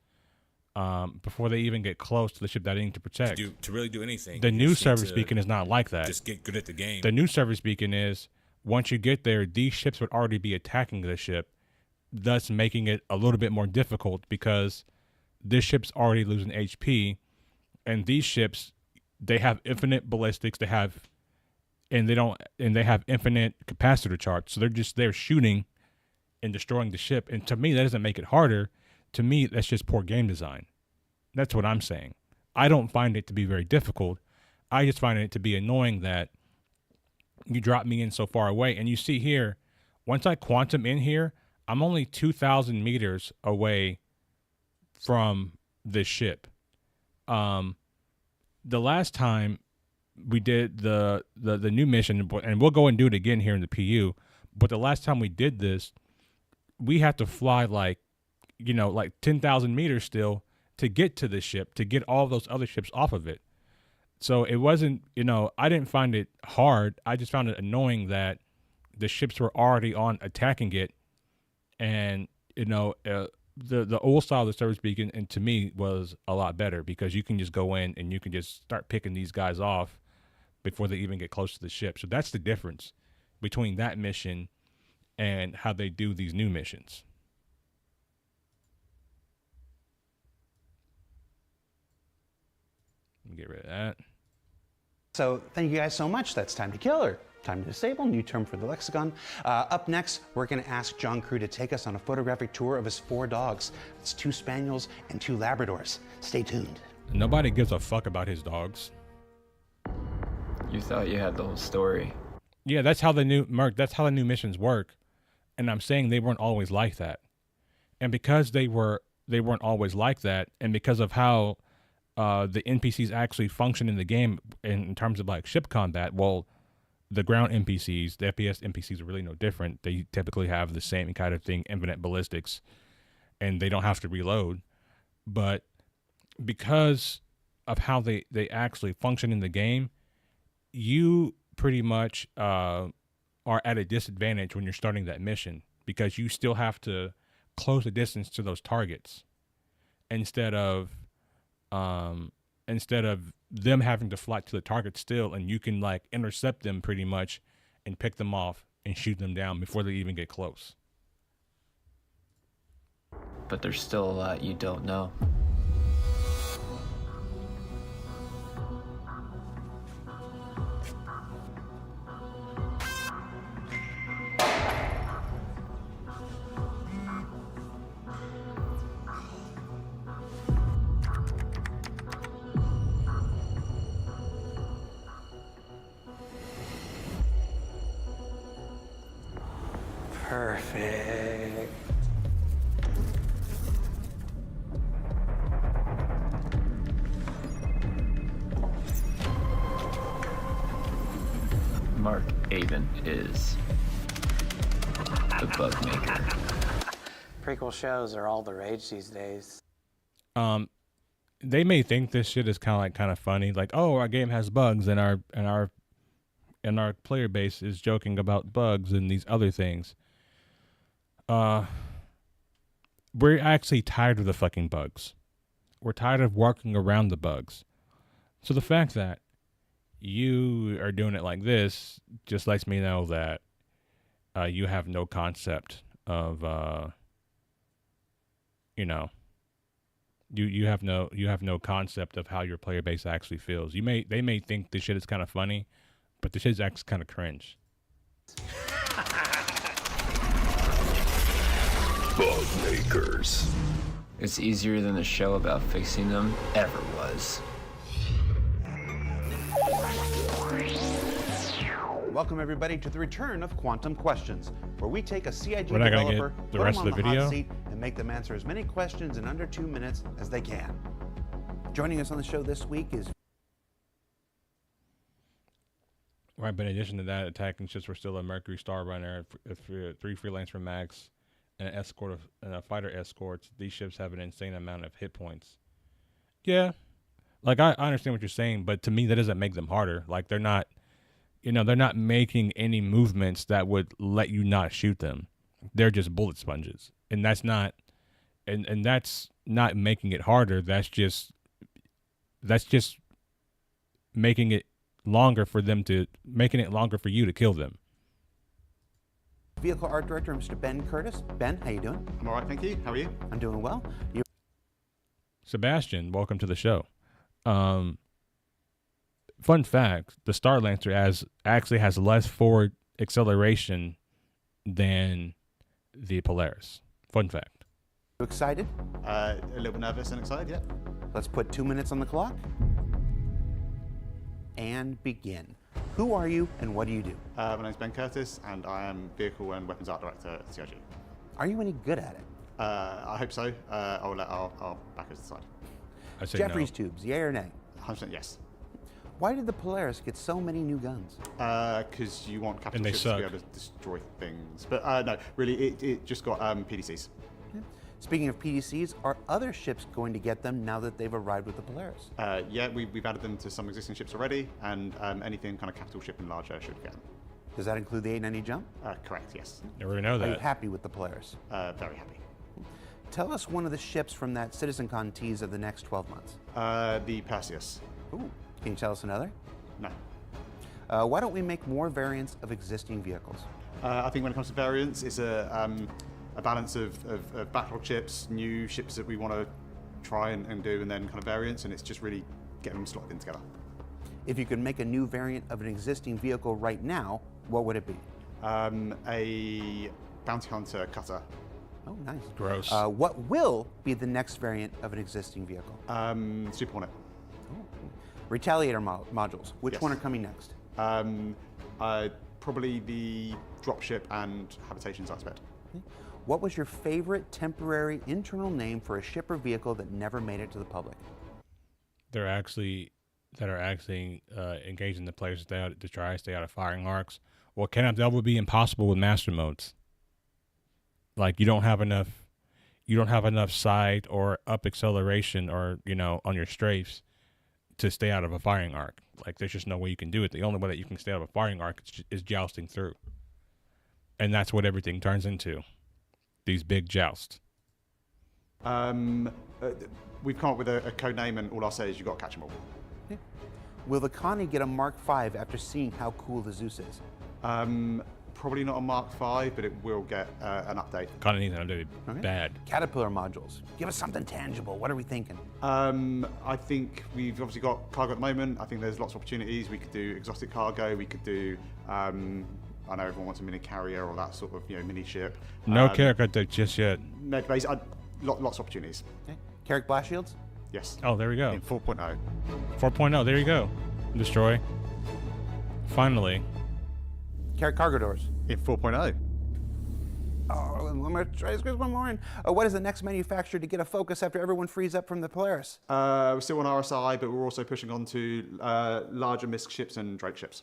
Before they even get close to the ship that I need to protect. To really do anything. The new service beacon is not like that. Just get good at the game. The new service beacon is, once you get there, these ships would already be attacking the ship, thus making it a little bit more difficult because this ship's already losing HP, and these ships, they have infinite ballistics. They have infinite capacitor charge. So they're shooting and destroying the ship. And to me, that doesn't make it harder. To me, that's just poor game design. That's what I'm saying. I don't find it to be very difficult. I just find it to be annoying that you drop me in so far away. And you see here, once I quantum in here, I'm only 2,000 meters away from this ship. The last time we did the new mission, and we'll go and do it again here in the PU, but the last time we did this, we had to fly like 10,000 meters still to get to the ship, to get all those other ships off of it. So it wasn't, I didn't find it hard. I just found it annoying that the ships were already on attacking it. And, the old style of the service beacon, and to me, was a lot better because you can just go in and you can just start picking these guys off before they even get close to the ship. So that's the difference between that mission and how they do these new missions. Get rid of that. So thank you guys so much. That's time to kill her. Time to disable, new term for the lexicon. Up next, we're going to ask John Crew to take us on a photographic tour of his 4 dogs. It's 2 Spaniels and 2 Labradors. Stay tuned. Nobody gives a fuck about his dogs. You thought you had the whole story. Yeah, that's how the new missions work. And I'm saying they weren't always like that. And because they weren't always like that, and because of how the NPCs actually function in the game in terms of like ship combat, well, the ground NPCs, the FPS NPCs are really no different. They typically have the same kind of thing, infinite ballistics, and they don't have to reload. But because of how they actually function in the game, you pretty much are at a disadvantage when you're starting that mission, because you still have to close the distance to those targets instead of them having to fly to the target still, and you can like intercept them pretty much and pick them off and shoot them down before they even get close. But there's still a lot you don't know. Perfect. Mark Avon is the bug maker. Prequel shows are all the rage these days. They may think this shit is kind of funny, like, oh, our game has bugs and our player base is joking about bugs and these other things. We're actually tired of the fucking bugs. We're tired of working around the bugs. So the fact that you are doing it like this just lets me know that you have no concept of you have no concept of how your player base actually feels. They may think this shit is kind of funny, but this shit is actually kind of cringe. Bug makers. It's easier than the show about fixing them ever was. Welcome everybody to the return of Quantum Questions, where we take a CIG We're not gonna developer, get the put rest them of on the the hot video? seat, and make them answer as many questions in under 2 minutes as they can. Joining us on the show this week is Right, but in addition to that, attacking ships were still a Mercury Star Runner, 3 Freelancer Max, and a fighter escorts. These ships have an insane amount of hit points. Yeah, like I understand what you're saying, but to me that doesn't make them harder. Like they're not making any movements that would let you not shoot them. They're just bullet sponges, and that's not making it harder. That's just making it longer for you to kill them. Vehicle Art Director, Mr. Ben Curtis. Ben, how you doing? I'm all right, thank you. How are you? I'm doing well. Sebastian, welcome to the show. Fun fact, the Star Lancer actually has less forward acceleration than the Polaris. Fun fact. You excited? A little bit nervous and excited, yeah. Let's put 2 minutes on the clock and begin. Who are you and what do you do? My name's Ben Curtis and I am Vehicle and Weapons Art Director at CIG. Are you any good at it? I hope so. I'll back us aside. I say Jeffries no. tubes, yay or nay? 100% yes. Why did the Polaris get so many new guns? Because you want capital they ships suck. to be able to destroy things. But no, really, it just got PDCs. Speaking of PDCs, are other ships going to get them now that they've arrived with the Polaris? Yeah, we've added them to some existing ships already, and anything kind of capital ship and larger should get them. Does that include the 890 jump? Correct, yes. Never know Are you that. happy with the Polaris? Very happy. Tell us one of the ships from that CitizenCon tease of the next 12 months. The Perseus. Ooh, can you tell us another? No. Why don't we make more variants of existing vehicles? I think when it comes to variants, it's a balance of backlog ships, new ships that we want to try and do, and then kind of variants, and it's just really getting them slotted in together. If you could make a new variant of an existing vehicle right now, What would it be? A bounty hunter cutter. Oh, nice. Gross. What will be the next variant of an existing vehicle? Super Hornet. Retaliator modules. Which Yes. one are coming next? Probably the dropship and habitations aspect. What was your favorite temporary internal name for a ship or vehicle that never made it to the public? That are actually engaging the players to try to stay out of firing arcs. Well, that would be impossible with master modes. Like you don't have enough side or up acceleration or on your strafes to stay out of a firing arc. Like there's just no way you can do it. The only way that you can stay out of a firing arc is jousting through, and that's what everything turns into. These big jousts. We've come up with a code name, and all I'll say is you've got to catch them all. Yeah. Will the Connie get a Mark V after seeing how cool the Zeus is? Probably not a Mark V, but it will get an update. Kind of needs an update. Okay. Bad. Caterpillar modules. Give us something tangible. What are we thinking? I think we've obviously got cargo at the moment. I think there's lots of opportunities. We could do exotic cargo. We could do. I know everyone wants a mini carrier or that sort of mini ship. No character just yet. Med base. Lots of opportunities. Okay. Carrick blast shields? Yes. Oh, there we go. In 4.0. 4.0. There you go. Destroy. Finally. Carrick cargo doors? In 4.0. Oh, I'm going to try to squeeze one more in. What is the next manufacturer to get a focus after everyone frees up from the Polaris? We're still on RSI, but we're also pushing on to larger MISC ships and Drake ships.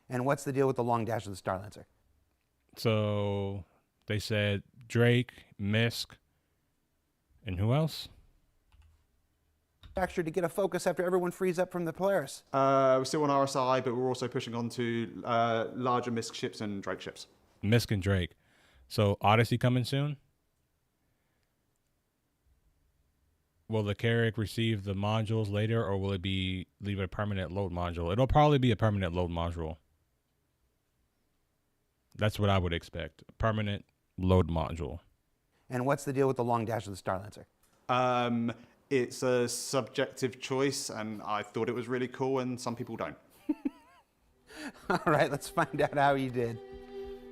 And what's the deal with the long dash of the Star-Lancer? So they said Drake, Misk, and who else? Manufacturer to get a focus after everyone frees up from the Polaris. We're still on RSI, but we're also pushing on to larger MISC ships and Drake ships. Misk and Drake. So Odyssey coming soon? Will the Carrick receive the modules later, or will it leave a permanent load module? It'll probably be a permanent load module. That's what I would expect. A permanent load module. And what's the deal with the long dash of the Star-Lancer? It's a subjective choice, and I thought it was really cool, and some people don't. All right, let's find out how you did.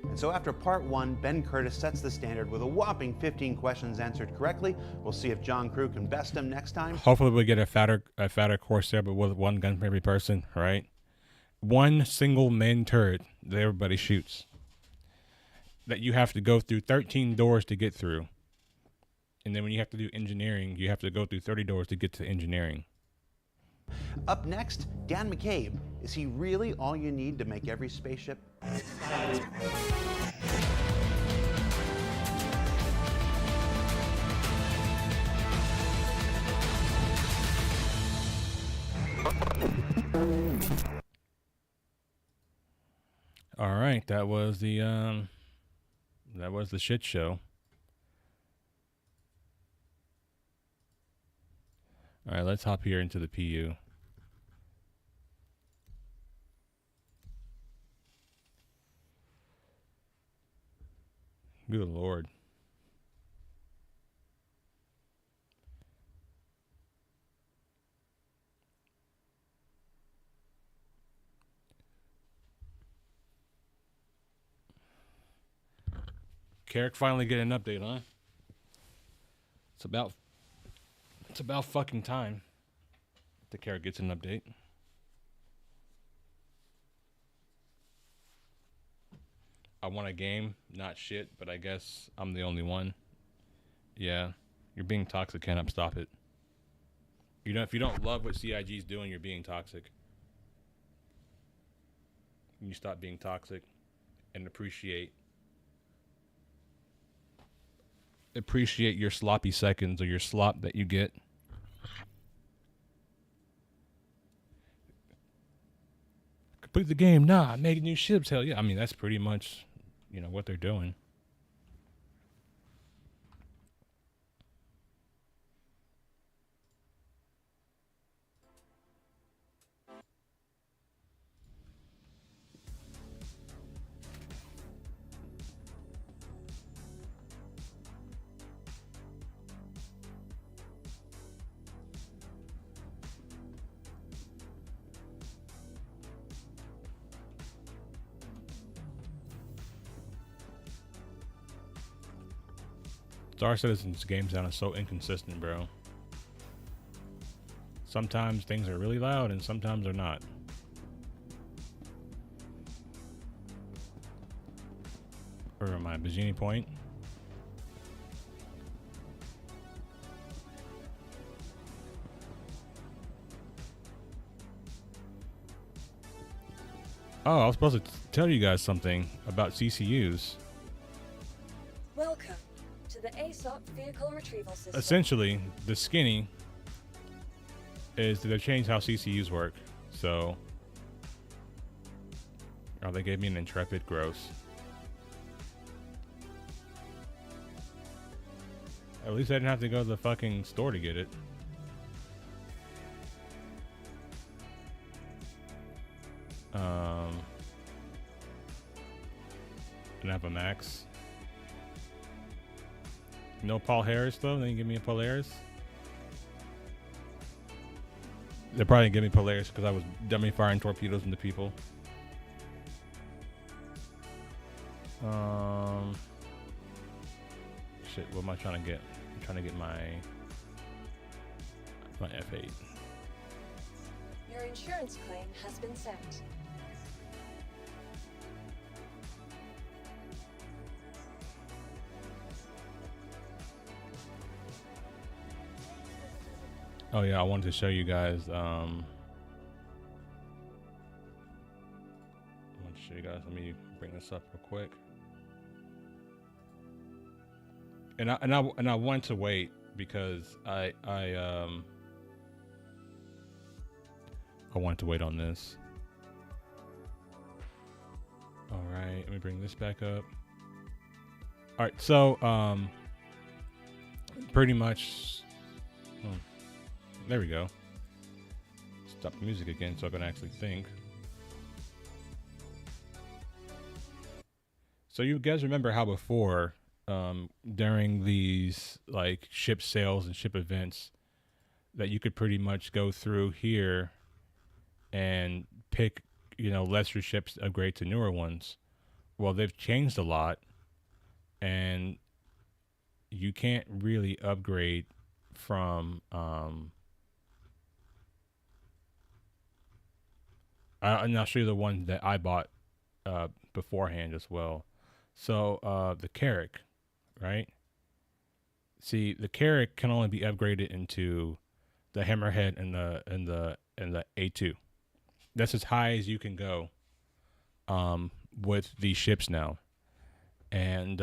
And so after part 1, Ben Curtis sets the standard with a whopping 15 questions answered correctly. We'll see if John Crew can best him next time. Hopefully we'll get a fatter Corsair, but with one gun for every person, right? One single main turret that everybody shoots. That you have to go through 13 doors to get through. And then when you have to do engineering, you have to go through 30 doors to get to engineering. Up next, Dan McCabe. Is he really all you need to make every spaceship? All right, that was the shit show. All right, let's hop here into the PU. Good Lord. Carrick finally get an update, huh? It's about fucking time the Carrick gets an update. I want a game, not shit, but I guess I'm the only one. Yeah, you're being toxic, Ken. Stop it. If you don't love what CIG's doing, you're being toxic. You stop being toxic and appreciate your sloppy seconds or your slop that you get. Complete the game. Nah, make new ships. Hell yeah. I mean, that's pretty much, what they're doing. Star Citizen's game sound is so inconsistent, bro. Sometimes things are really loud and sometimes they're not. Where am I? Bikini Point? Oh, I was supposed to tell you guys something about CCUs. Welcome to the ASOP vehicle retrieval system. Essentially, the skinny is that they've changed how CCUs work. So, oh, they gave me an Intrepid. Gross. At least I didn't have to go to the fucking store to get it. Can I have a Max? No Paul Harris though? They didn't give me a Polaris? They probably didn't give me Polaris because I was dummy firing torpedoes into people. Shit, what am I trying to get? I'm trying to get my F8. Your insurance claim has been sent. Oh yeah, I wanted to show you guys. I want to show you guys. Let me bring this up real quick. And I wanted to wait because I wanted to wait on this. All right, let me bring this back up. All right, so pretty much. There we go. Stop the music again so I can actually think. So you guys remember how before, during these like ship sales and ship events, that you could pretty much go through here and pick, you know, lesser ships, upgrade to newer ones. Well, they've changed a lot, and you can't really upgrade from and I'll show you the one that I bought beforehand as well. So the Carrack, right? See, the Carrack can only be upgraded into the Hammerhead and the A2. That's as high as you can go with these ships now. And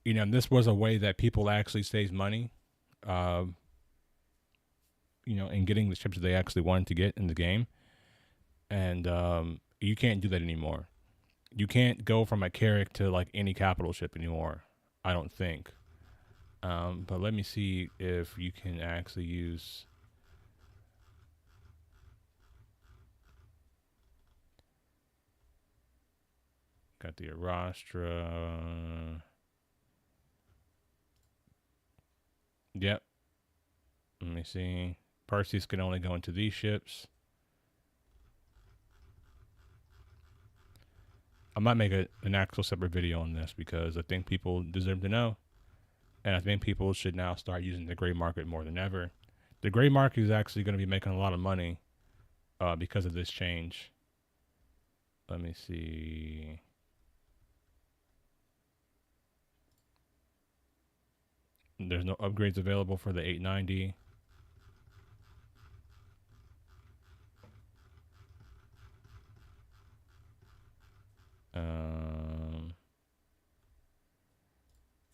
you know, this was a way that people actually saved money, you know, in getting the ships that they actually wanted to get in the game. And you can't do that anymore. You can't go from a Carrack to like any capital ship anymore, I don't think. But let me see if you can actually use. Got the Arastra. Yep. Let me see. Perseus can only go into these ships. I might make an actual separate video on this because I think people deserve to know. And I think people should now start using the gray market more than ever. The gray market is actually going to be making a lot of money because of this change. Let me see. There's no upgrades available for the 890.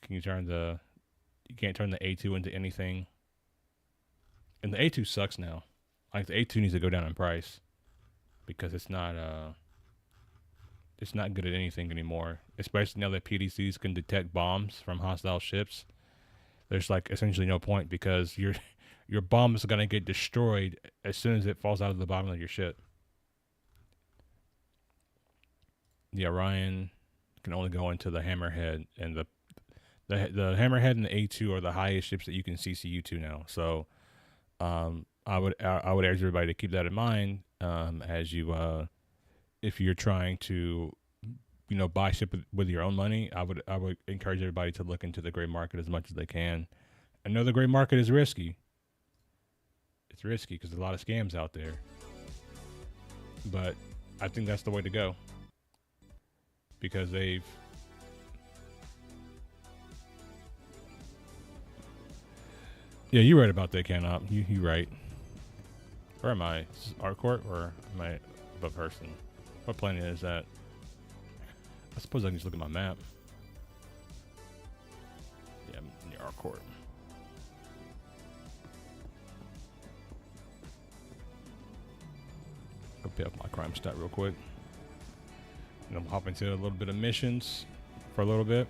Can you turn the? You can't turn the A2 into anything. And the A2 sucks now. Like the A2 needs to go down in price because it's not good at anything anymore. Especially now that PDCs can detect bombs from hostile ships. There's like essentially no point because your bomb is gonna get destroyed as soon as it falls out of the bottom of your ship. The Orion can only go into the Hammerhead, and the Hammerhead and the A2 are the highest ships that you can CCU to now. So I would urge everybody to keep that in mind as you if you're trying to you know, buy ship with your own money, I would encourage everybody to look into the gray market as much as they can. I know the gray market is risky. It's risky because there's a lot of scams out there. But I think that's the way to go. Because they've... Yeah, you're right about that, Canop. You're right. Where am I? Is this Art Court or am I above Hurston? What planet is that? I suppose I can just look at my map. Yeah, I'm near Art Court. I'll pay up my crime stat real quick. And I'm hopping to a little bit of missions for a little bit.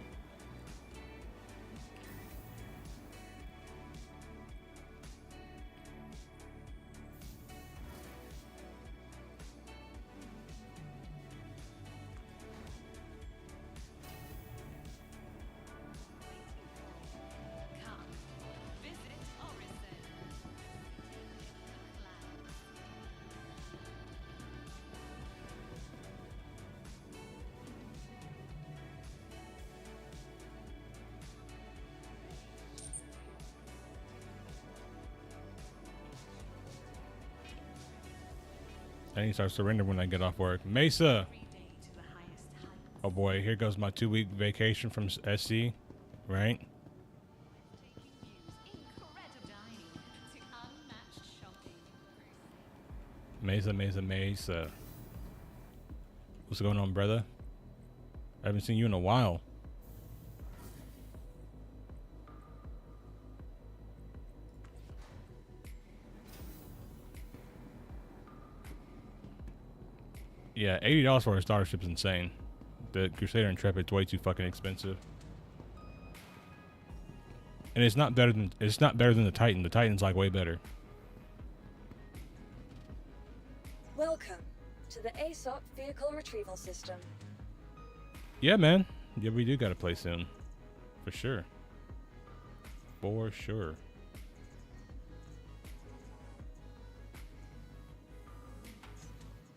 I need to start surrendering when I get off work. Mesa! Oh boy, here goes my 2-week vacation from SC, right? Mesa, Mesa, Mesa. What's going on, brother? I haven't seen you in a while. Yeah, $80 for a starship's insane. The Crusader Intrepid's way too fucking expensive. And it's not better than the Titan. The Titan's like way better. Welcome to the ASOP Vehicle Retrieval System. Yeah, man. Yeah, we do got to play soon. For sure. For sure.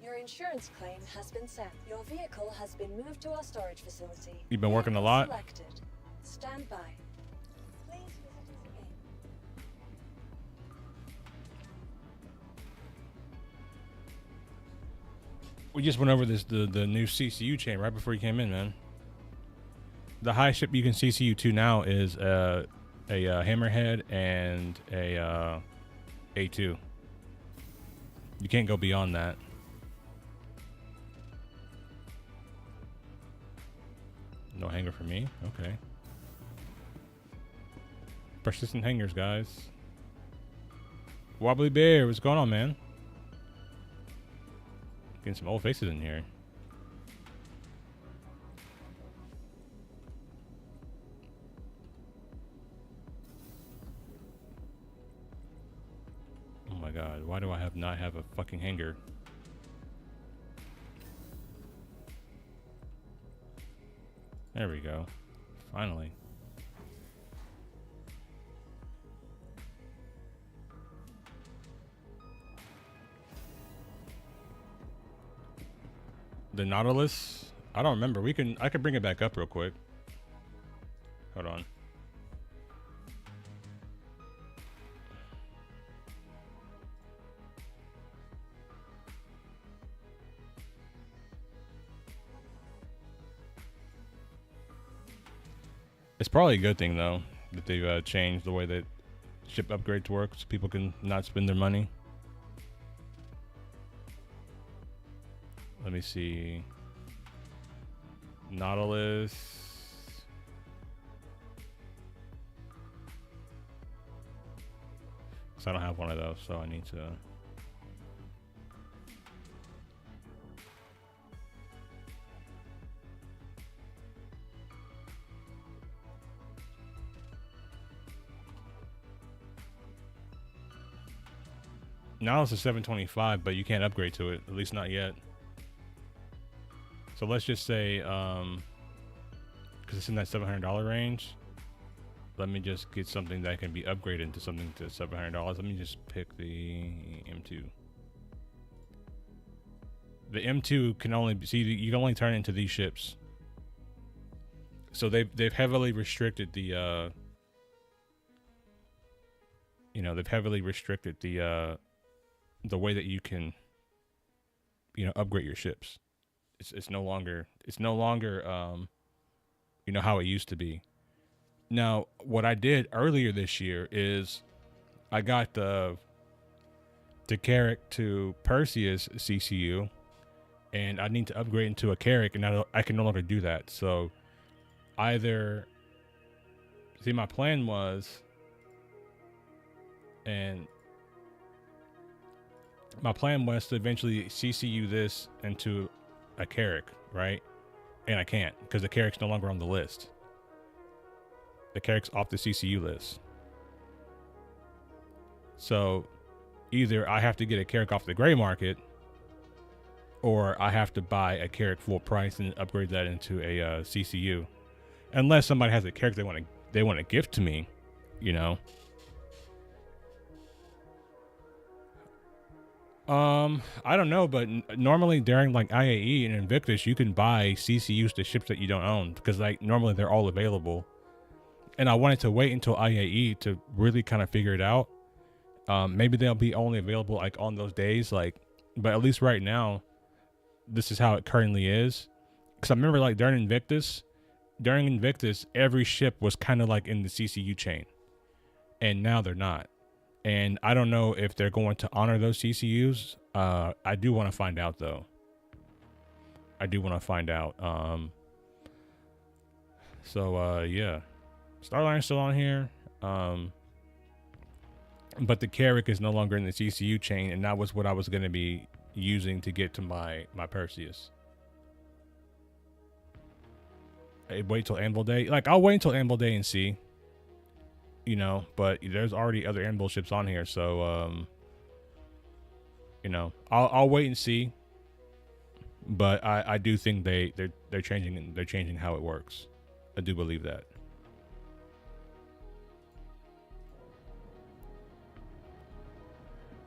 Your insurance claim has been sent. Your vehicle has been moved to our storage facility. You've been working a lot? Selected. Stand by. Please visit us again. We just went over the new CCU chain right before you came in, man. The highest ship you can CCU to now is a Hammerhead and a A2. You can't go beyond that. No hanger for me? Okay. Persistent hangers, guys. Wobbly Bear, what's going on, man? Getting some old faces in here. Oh my god, why do I not have a fucking hanger? There we go. Finally. The Nautilus? I don't remember. I could bring it back up real quick. Hold on. It's probably a good thing though that they've changed the way that ship upgrades work so people can not spend their money. Let me see. Nautilus. Because I don't have one of those, so I need to. Nautilus is 725, but you can't upgrade to it, at least not yet. So let's just say, because it's in that $700 range, let me just get something that can be upgraded into something to $700. Let me just pick the M2. The M2 can only see, you can only turn into these ships So they've heavily restricted the they've heavily restricted the way that you can upgrade your ships. It's no longer how it used to be. Now, what I did earlier this year is I got the Carrack to Perseus CCU, and I need to upgrade into a Carrack, and I can no longer do that. So my plan was, to eventually CCU this into a Carrack, right? And I can't, because the Carrack's no longer on the list. The Carrack's off the CCU list. So either I have to get a Carrack off the gray market, or I have to buy a Carrack full price and upgrade that into a CCU, unless somebody has a Carrack they want to gift to me, I don't know, but normally during like IAE and Invictus, you can buy CCUs to ships that you don't own, because like normally they're all available. And I wanted to wait until IAE to really kind of figure it out. Maybe they'll be only available like on those days, but at least right now, this is how it currently is. Because I remember like during Invictus, every ship was kind of like in the CCU chain, and now they're not. And I don't know if they're going to honor those CCUs. I do want to find out though. Yeah. Starline's still on here. But the Carrack is no longer in the CCU chain, and that was what I was going to be using to get to my Perseus. I wait till Anvil Day. Like, I'll wait until Anvil Day and see. But there's already other Anvil ships on here, so I'll wait and see. But I do think they're changing how it works. I do believe that.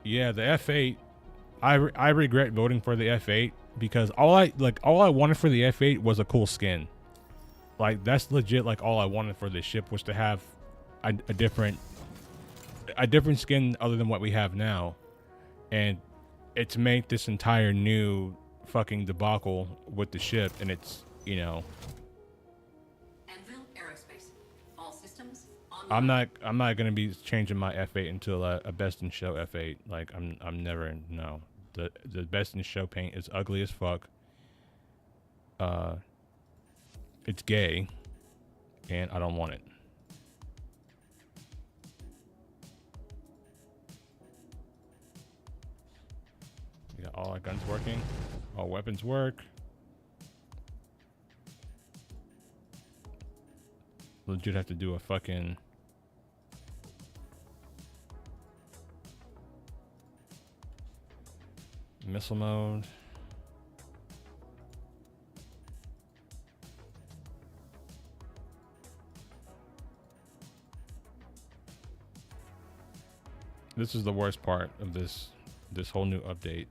Yeah, the F8. I regret voting for the F8 because all I wanted for the F8 was a cool skin. Like, that's legit. Like, all I wanted for this ship was to have a different skin other than what we have now, and it's made this entire new fucking debacle with the ship, and it's Anvil Aerospace. All systems online. I'm not gonna be changing my F8 until a best in show F8. Like, I'm never. No, the best in show paint is ugly as fuck. It's gay, and I don't want it. We got all our guns working, all weapons work. Legit have to do a fucking missile mode. This is the worst part of this whole new update.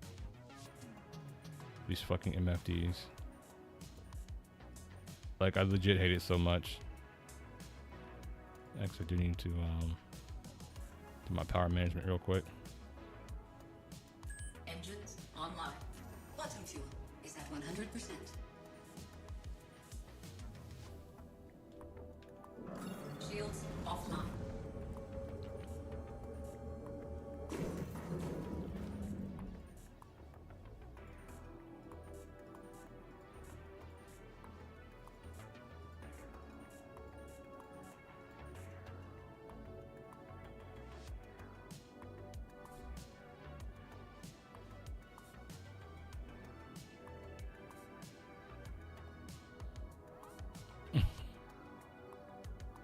These fucking MFDs. Like, I legit hate it so much. Actually, I do need to do my power management real quick. Engines online. Bottom fuel is at 100%. Shields offline.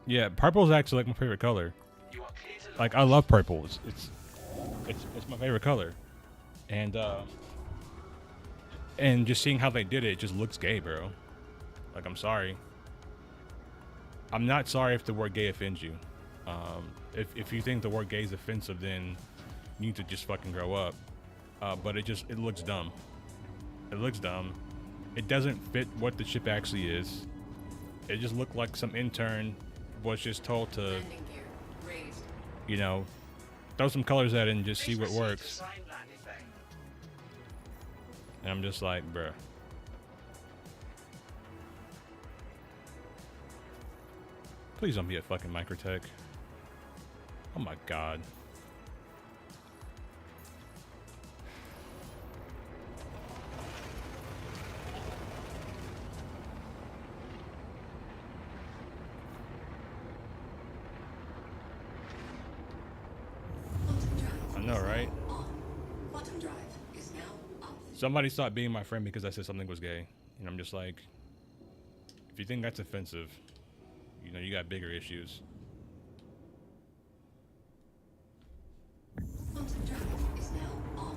Yeah, purple is actually like my favorite color. Like, I love purple. It's my favorite color, and just seeing how they did it just looks gay, bro. Like, I'm sorry. I'm not sorry if the word gay offends you. If you think the word gay is offensive, then you need to just fucking grow up. But it looks dumb. It looks dumb. It doesn't fit what the ship actually is. It just looked like some intern was just told to, Landing gear raised. you know, throw some colors at it and just see what works. And I'm just like, bruh. Please don't be a fucking Microtech. Oh my god. I know, right? Quantum drive is now off. Somebody stopped being my friend because I said something was gay. And I'm just like, if you think that's offensive, you know, you got bigger issues. Quantum drive is now on.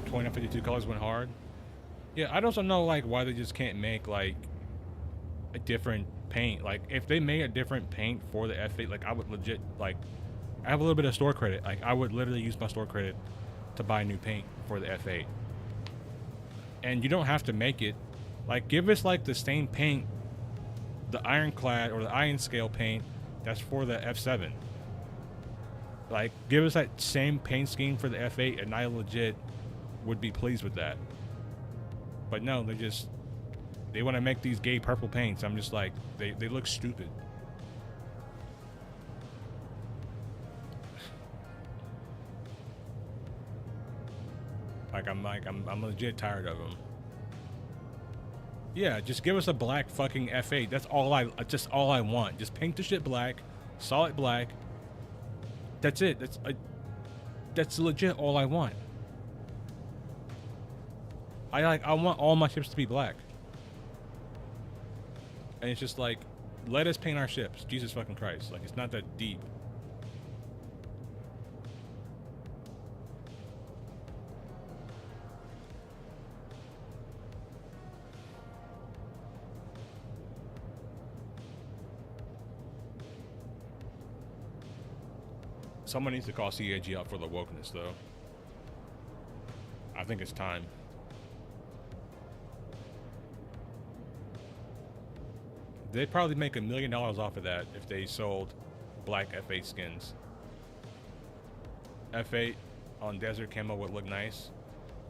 2052 colors went hard. Yeah, I also know like why they just can't make like a different paint. Like if they made a different paint for the F8, like I would legit like I have a little bit of store credit. Like I would literally use my store credit to buy new paint for the F8. And you don't have to make it. Like give us like the same paint, the ironclad or the iron scale paint that's for the F7. Like give us that same paint scheme for the F8 and I legit would be pleased with that. But no, they want to make these gay purple paints. I'm just like, they look stupid. I'm legit tired of them. Yeah, just give us a black fucking F8. That's all I want. Just paint the shit black, solid black. That's it. That's legit all I want. I want all my ships to be black. And it's just like, let us paint our ships. Jesus fucking Christ. Like, it's not that deep. Someone needs to call CAG out for the wokeness, though. I think it's time. They'd probably make $1 million off of that if they sold black F8 skins. F8 on desert camo would look nice.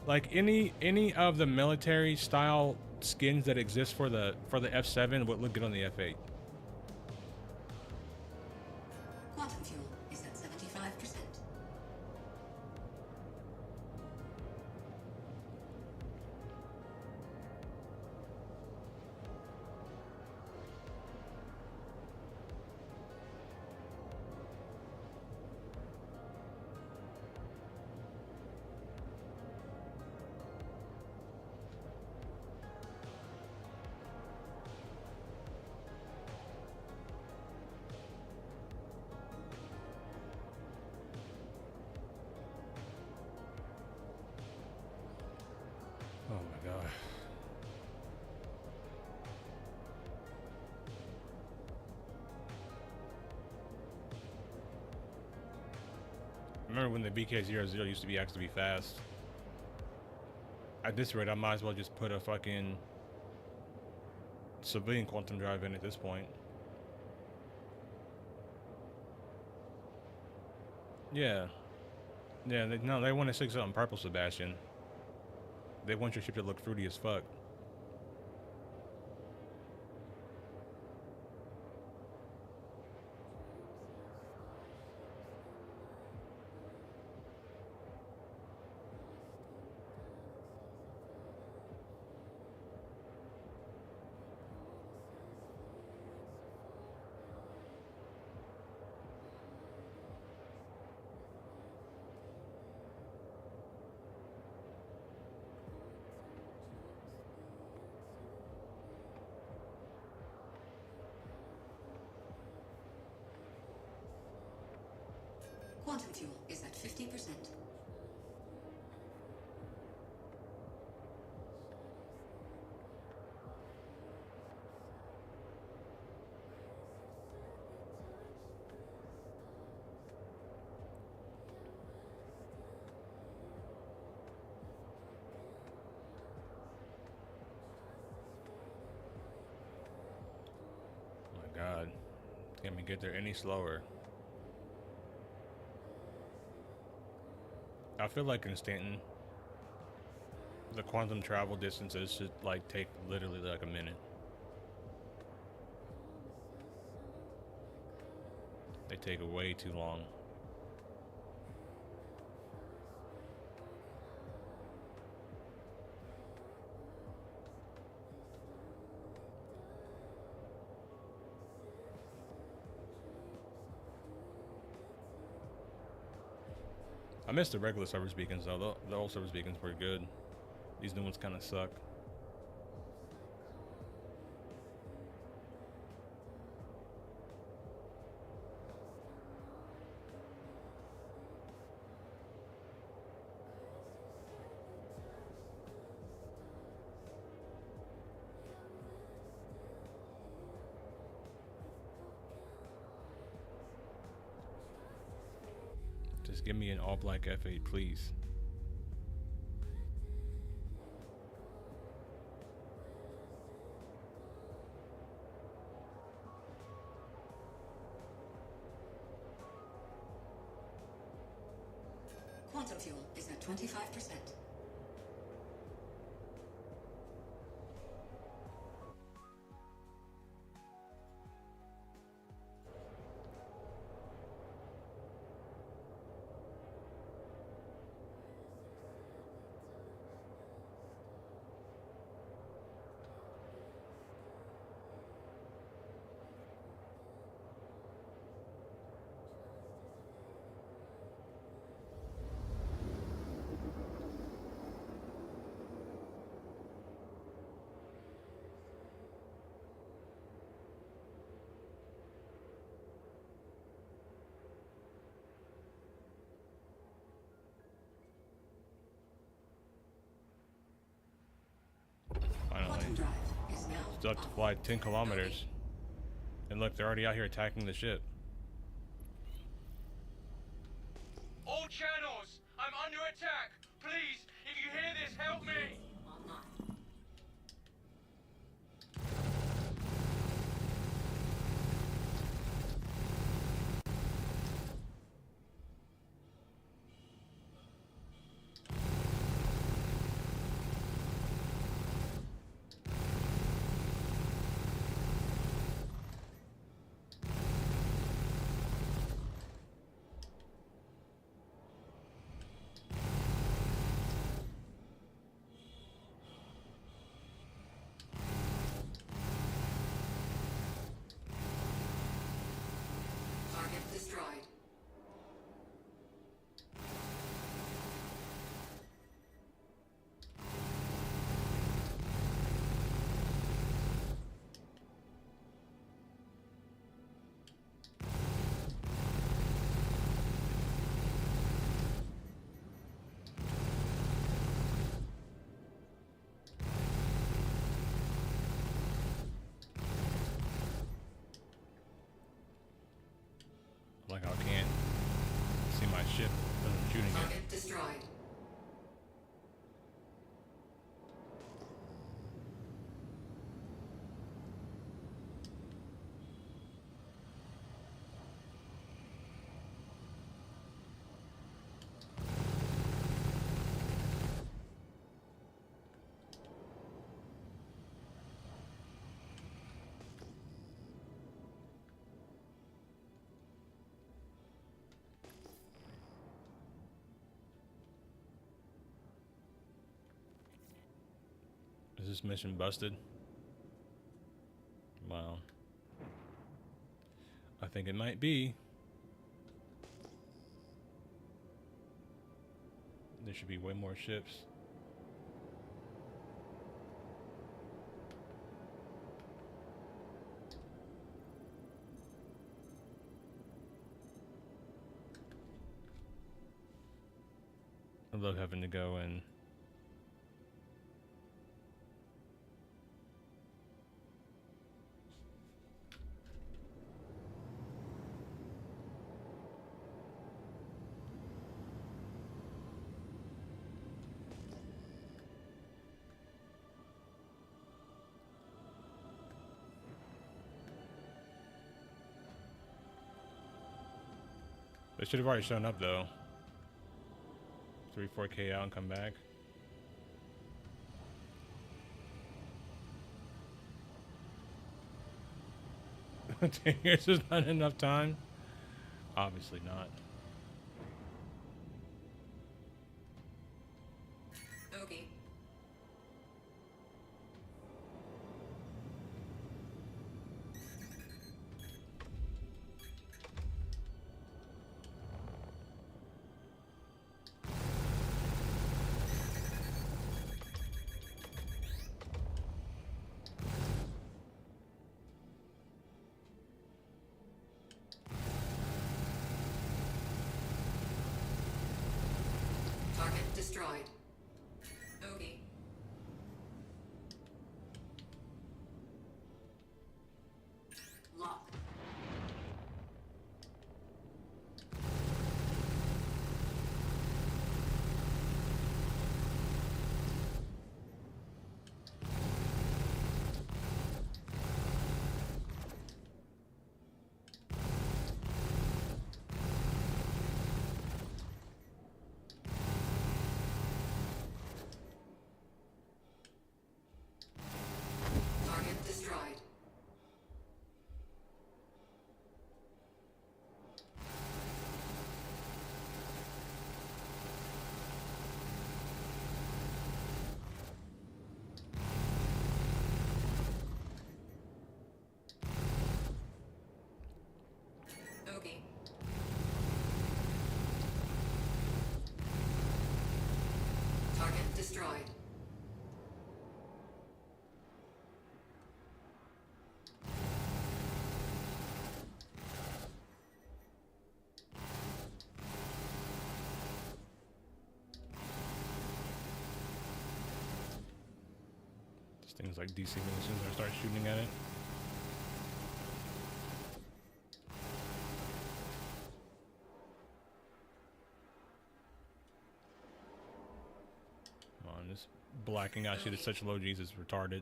Like any of the military style skins that exist for the F7 would look good on the F8. Quantum fuel is at 75%. Oh my god. Remember when the BK00 used to be actually fast? At this rate, I might as well just put a fucking civilian quantum drive in at this point. Yeah. Yeah, no, they want to stick something purple, Sebastian. They want your ship to look fruity as fuck. Quantum fuel is at 50%. God. Can't even get there any slower. I feel like in Stanton, the quantum travel distances should like take literally like a minute. They take way too long. I miss the regular service beacons though. The old service beacons were good. These new ones kind of suck. Just give me an all black F8, please. Quantum fuel is at 25%. Finally. Still have to fly 10 kilometers. And look, they're already out here attacking the ship. All channels, I'm under attack. Please, if you hear this, help me. Target destroyed. Like I can't see my ship as I'm shooting it. Target destroyed. Is this mission busted? Wow. I think it might be. There should be way more ships. I love having to go and It should have already shown up though. 3-4K out and come back. $10 years is not enough time. Obviously not. Bogey. Target destroyed. Bogey. Lock. Target destroyed. Bogey. Target destroyed. This thing's like DC me as soon as I start shooting at it. Come on, this blacking out shit at such low G's is retarded.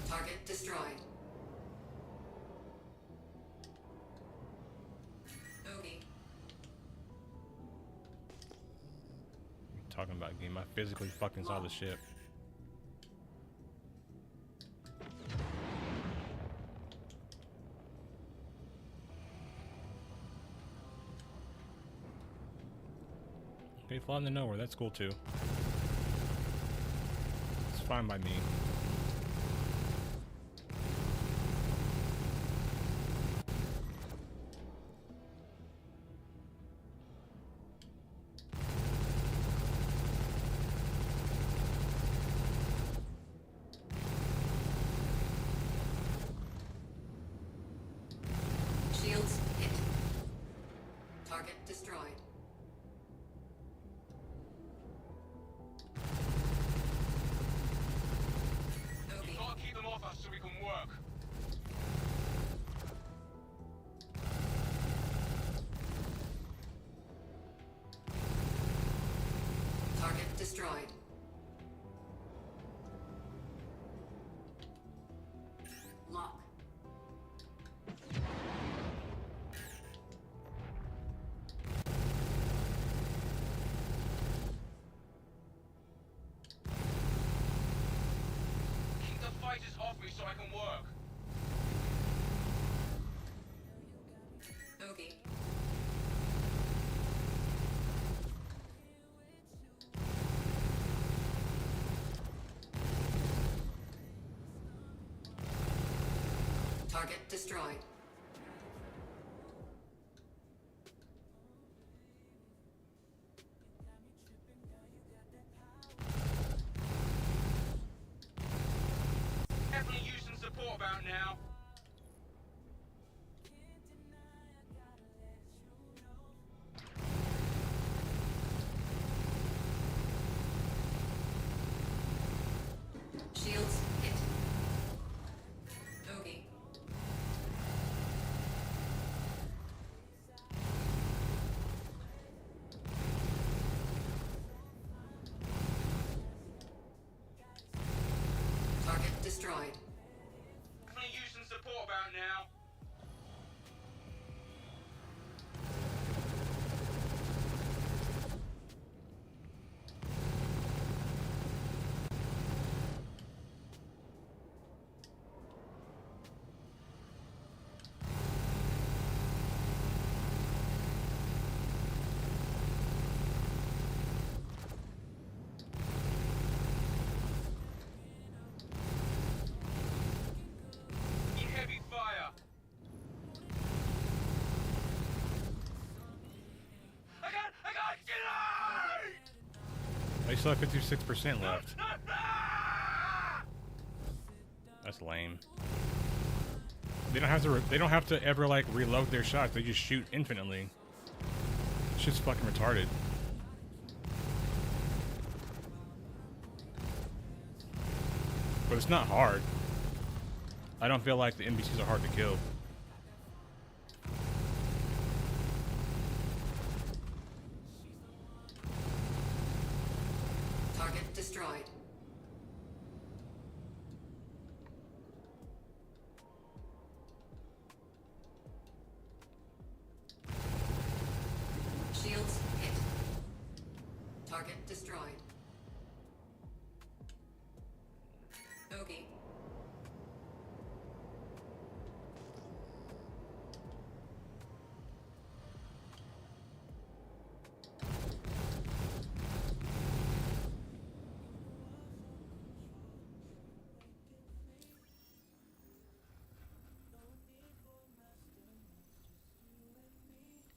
Target destroyed. Bogey. Talking about game, I physically fucking saw the ship. Okay, flying to nowhere, that's cool too. It's fine by me. Shields hit. Target destroyed. You've got to keep them off us so we can work. Target destroyed. Lock. Keep the fighters off me so I can work. Bogey. Target destroyed. Definitely use some support about now. destroyed. I'm gonna use some support about now. Need heavy fire. I got, get out! They still have 56% left. That's lame. They don't have to. They don't have to ever like reload their shots. They just shoot infinitely. Shit's fucking retarded. But it's not hard. I don't feel like the NPCs are hard to kill. Target destroyed. Shields hit. Target destroyed. Bogey.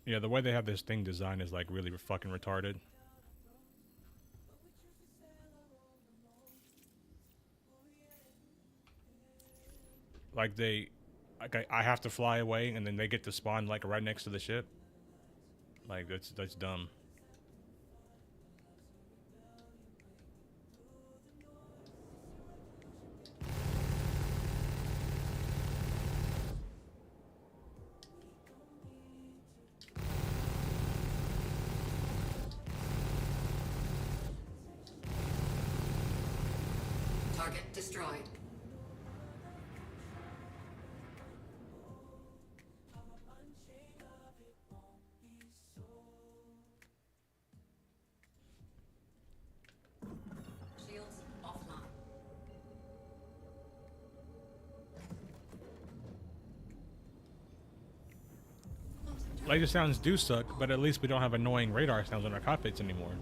Yeah, the way they have this thing designed is like really fucking retarded. Like I have to fly away and then they get to spawn like right next to the ship. Like that's dumb. Target destroyed. Shields offline. Laser sounds do suck, but at least we don't have annoying radar sounds in our cockpits anymore.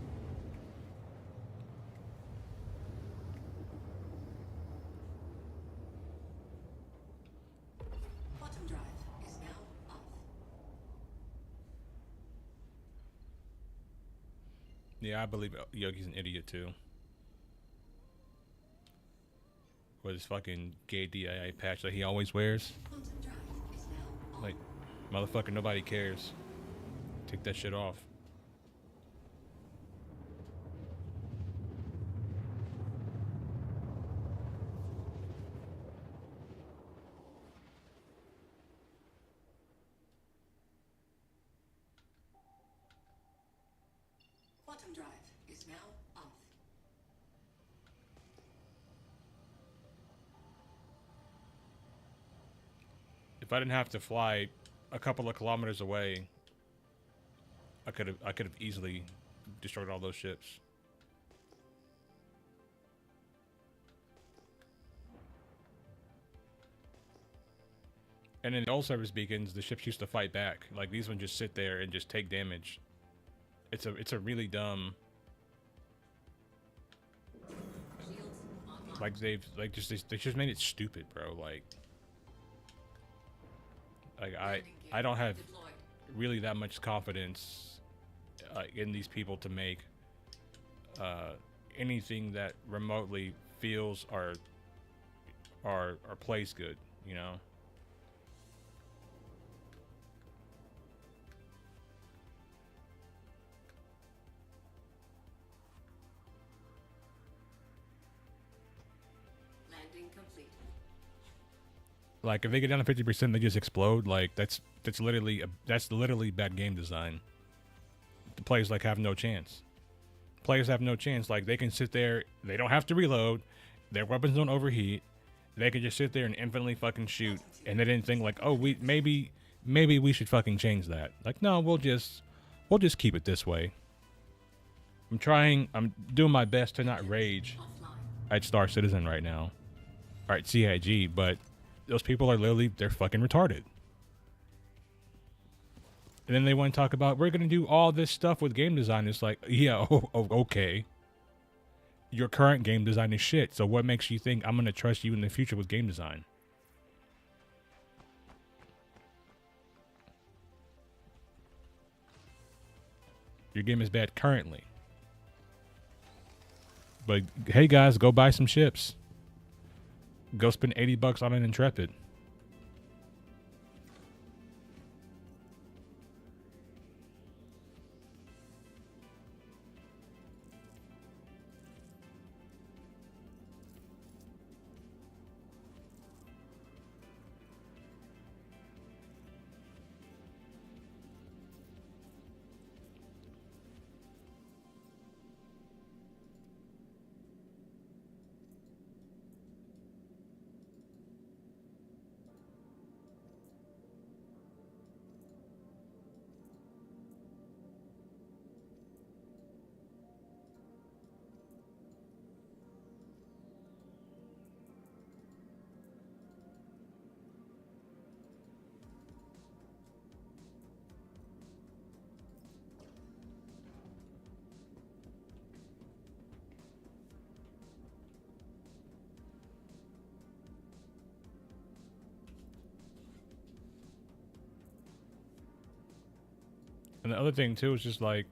Bottom drive is now off. Yeah, I believe Yogi's an idiot too. With his fucking gay DIA patch that he always wears. Bottom drive is now on. Like, motherfucker, nobody cares. Take that shit off. Bottom drive is now off. If I didn't have to fly a couple of kilometers away, I could have easily destroyed all those ships. And in the old service beacons, the ships used to fight back. Like these ones just sit there and just take damage. It's a really dumb. Like they just made it stupid, bro. Like I don't have really that much confidence in these people to make anything that remotely feels or plays good, you know. Landing complete. Like if they get down to 50%, they just explode. Like that's literally bad game design. The players like have no chance. Players have no chance. Like they can sit there, they don't have to reload, their weapons don't overheat, They could just sit there and infinitely fucking shoot, and they didn't think like, oh, maybe we should fucking change that. Like, no, we'll just keep it this way. I'm doing my best to not rage at Star Citizen right now. All right, CIG, but those people are literally, they're fucking retarded. And then they want to talk about, we're going to do all this stuff with game design. It's like, yeah, okay. Your current game design is shit. So what makes you think I'm going to trust you in the future with game design? Your game is bad currently. But hey guys, go buy some ships. Go spend $80 on an Intrepid. And the other thing too is just like,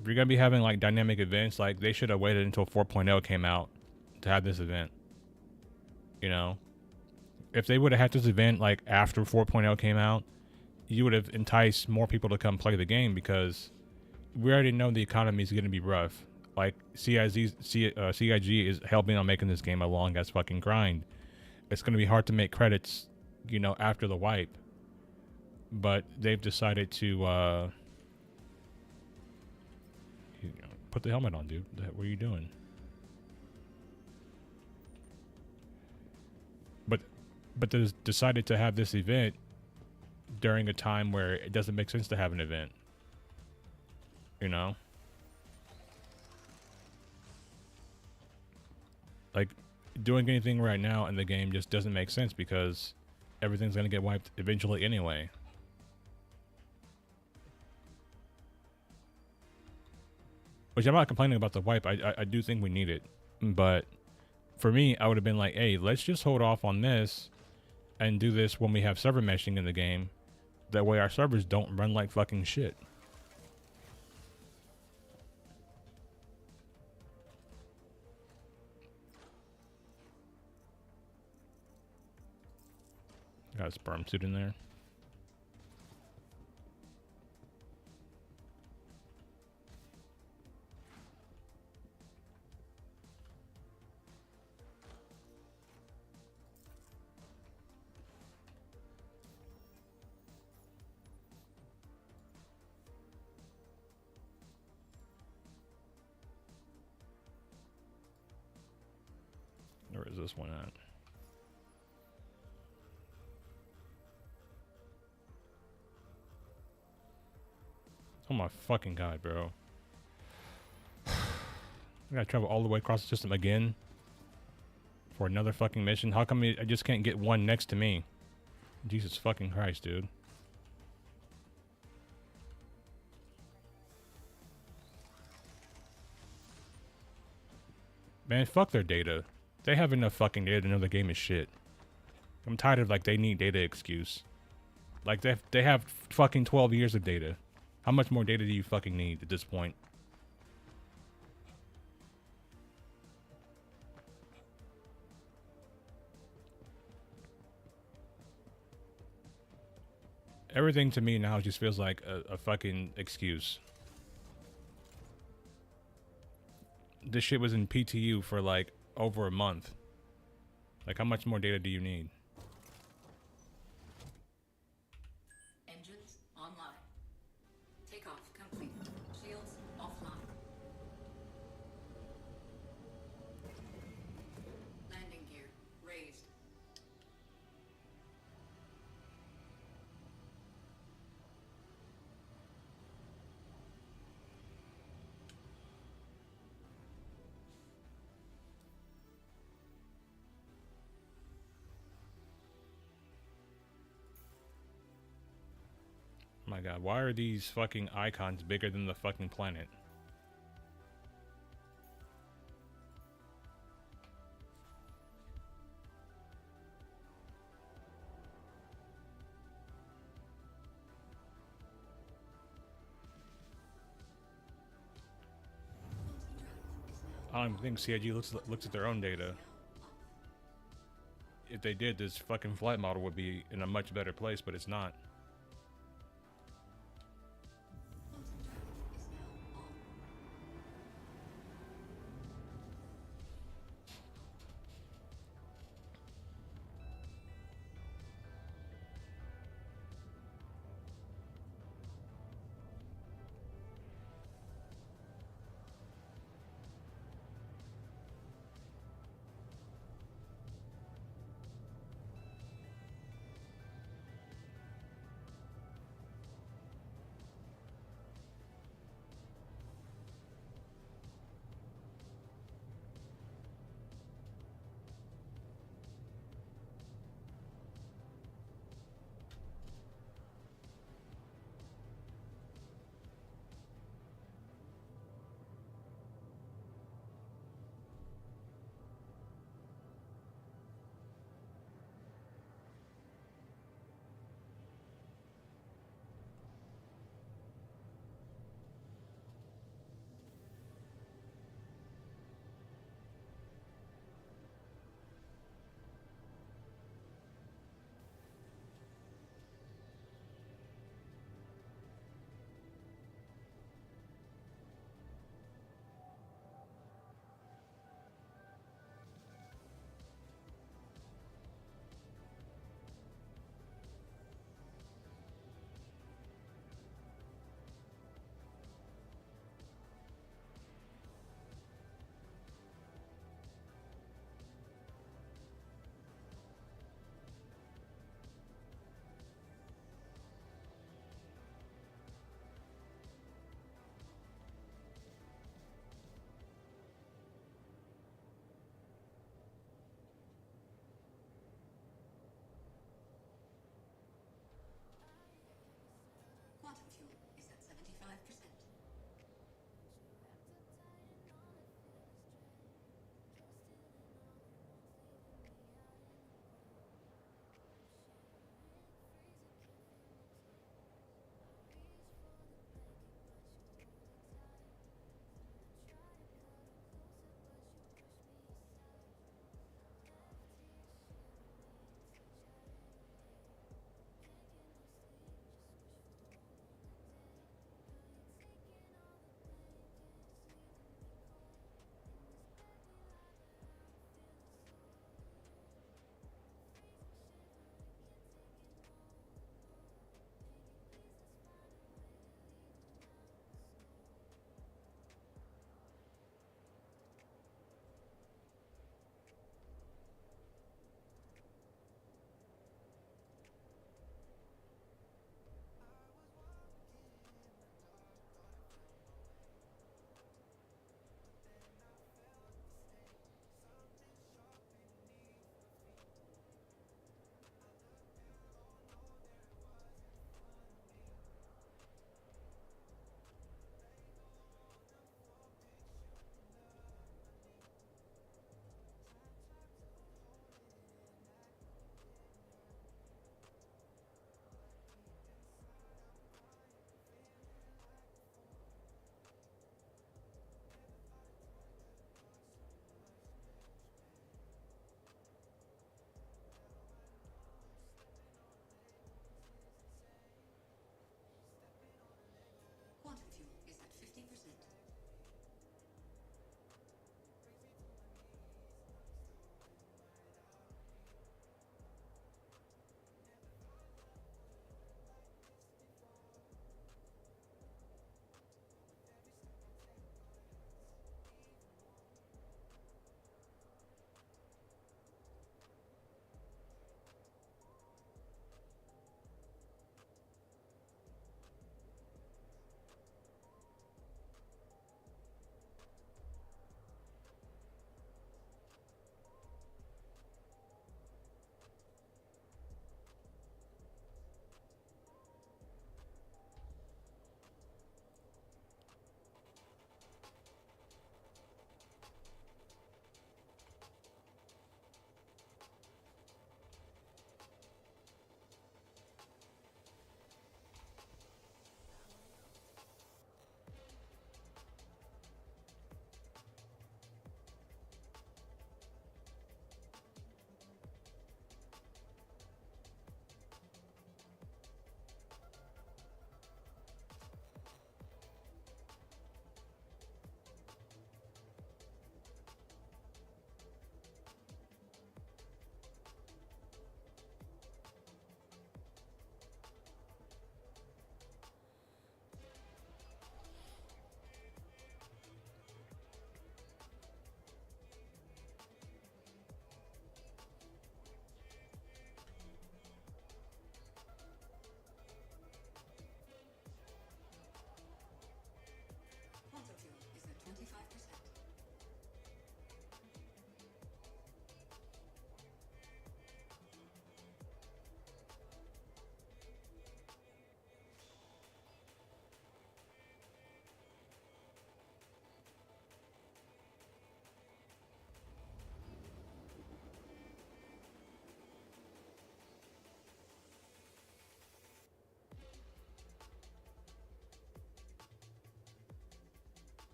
if you're gonna be having like dynamic events, like they should have waited until 4.0 came out to have this event. You know, if they would have had this event like after 4.0 came out, you would have enticed more people to come play the game, because we already know the economy is gonna be rough. Like CIG is helping on making this game a long ass fucking grind. It's gonna be hard to make credits, you know, after the wipe. But they've decided to you know, put the helmet on, dude. What are you doing? But they decided to have this event during a time where it doesn't make sense to have an event. You know? Like, doing anything right now in the game just doesn't make sense, because everything's gonna get wiped eventually anyway. Which I'm not complaining about the wipe. I do think we need it. But for me, I would have been like, hey, let's just hold off on this and do this when we have server meshing in the game. That way our servers don't run like fucking shit. Got a sperm suit in there. Where is this one at? Oh my fucking god, bro. I gotta travel all the way across the system again for another fucking mission. How come I just can't get one next to me? Jesus fucking Christ, dude. Man, fuck their data. They have enough fucking data to know the game is shit. I'm tired of like they need data excuse. Like they have fucking 12 years of data. How much more data do you fucking need at this point? Everything to me now just feels like a fucking excuse. This shit was in PTU for like over a month. Like, how much more data do you need? Engines online. Takeoff complete. Shields offline. Landing gear my god, why are these fucking icons bigger than the fucking planet? I don't even think CIG looks at their own data. If they did, this fucking flight model would be in a much better place, but it's not.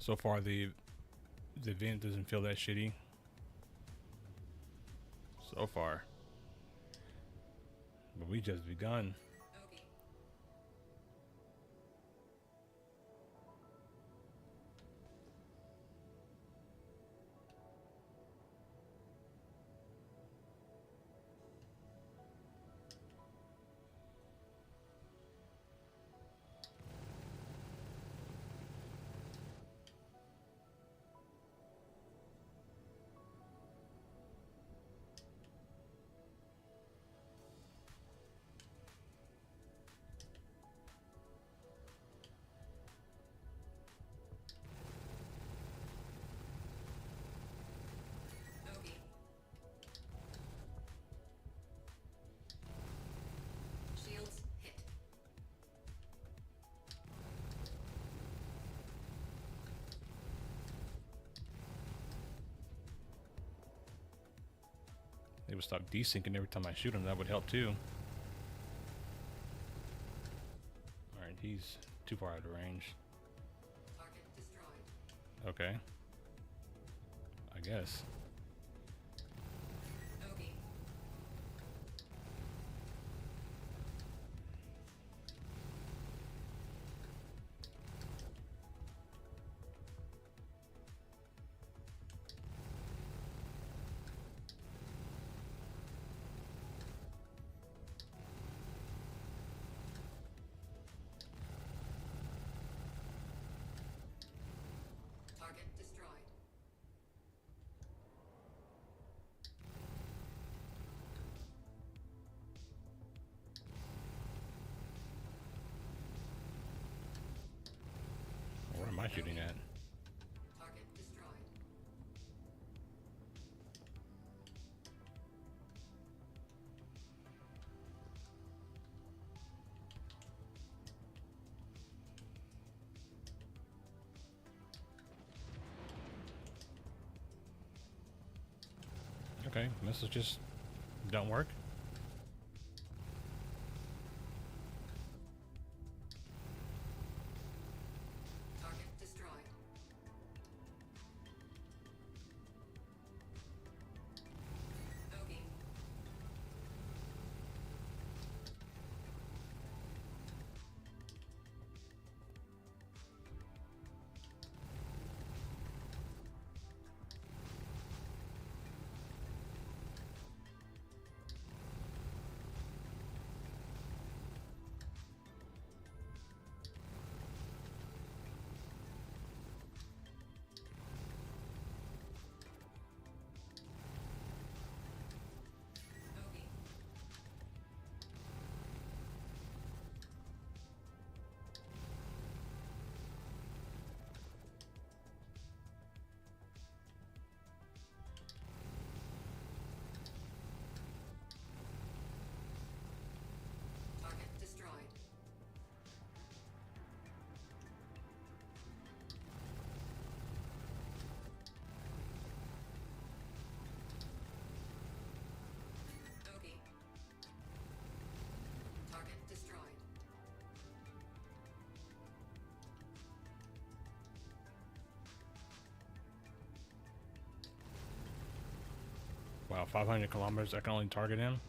So far, the event doesn't feel that shitty. So far. But we just begun. Shields hit. They would stop desyncing every time I shoot him. That would help too. Alright, he's too far out of range. Target destroyed. Okay. I guess. Ogie. Target destroyed. Where am I shooting at? Target destroyed. Okay, missiles just don't work. Target destroyed. Ogie. Ogie. Target destroyed. Ogie. Target destroyed. Wow, 500 kilometers. I can only target him.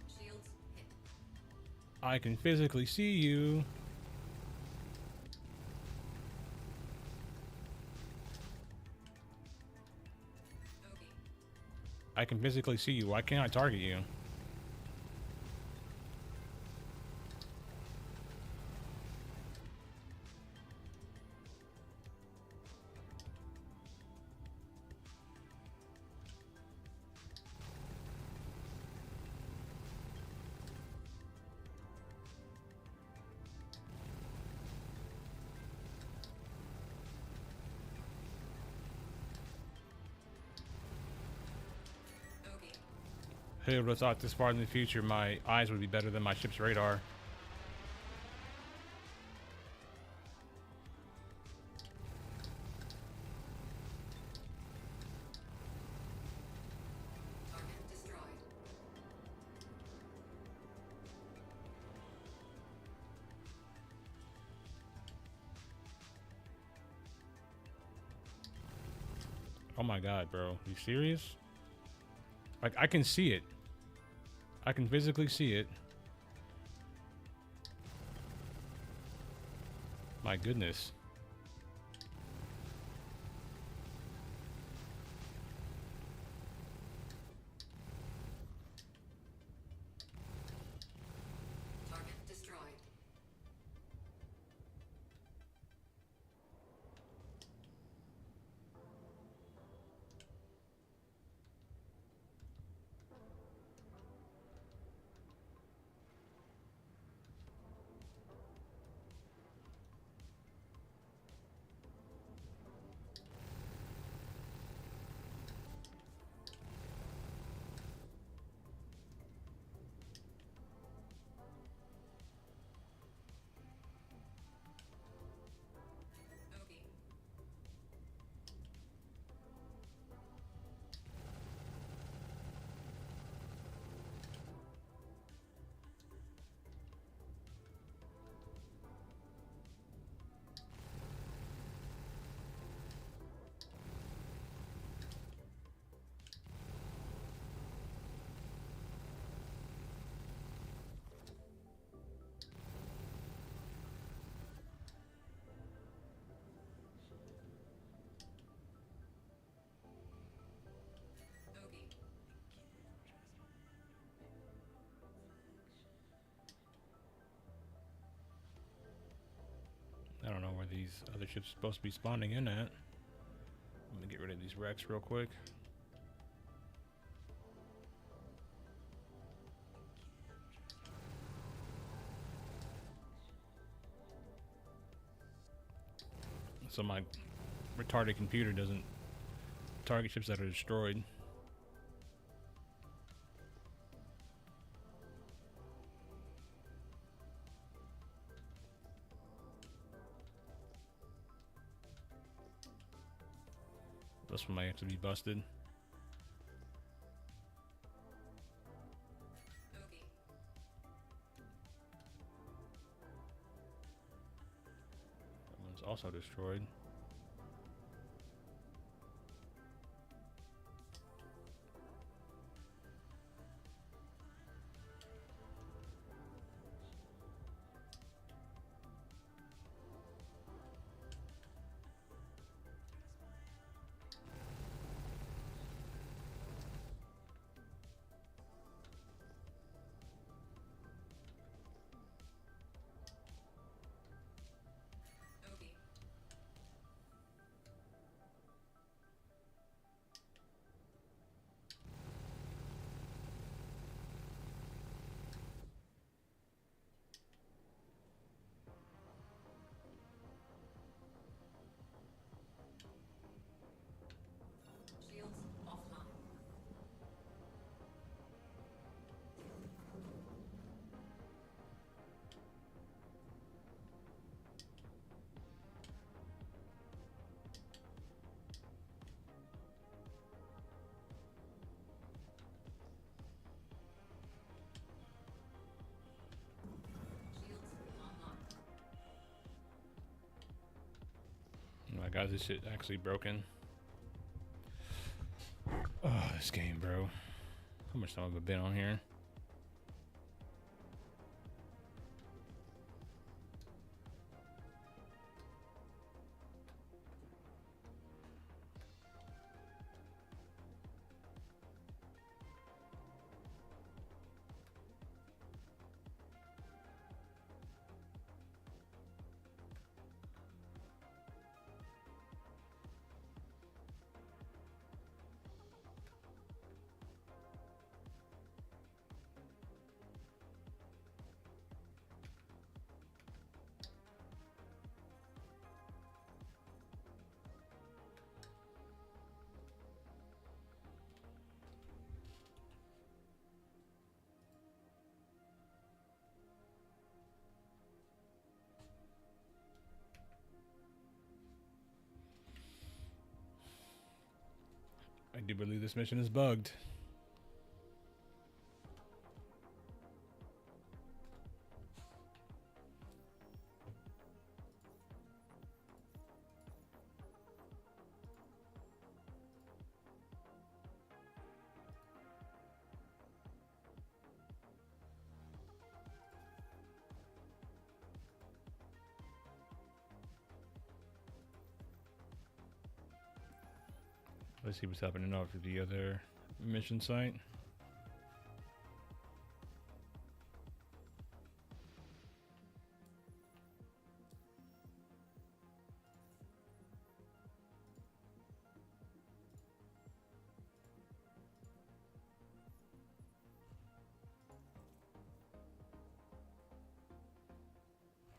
Shields hit. I can physically see you. Ogie. I can physically see you. Why can't I target you? Ogie. Who would have thought this far in the future my eyes would be better than my ship's radar? Target destroyed. Oh my god, bro. You serious? Like, I can see it. I can physically see it. My goodness. Target destroyed. I don't know where these other ships are supposed to be spawning in at. Let me get rid of these wrecks real quick. So my retarded computer doesn't target ships that are destroyed. This one might have to be busted. That one's also destroyed. Shields offline. Oh my god, this shit actually broken. Oh, this game, bro. How much time have I been on here? I do believe this mission is bugged. Let's see what's happening over the other mission site.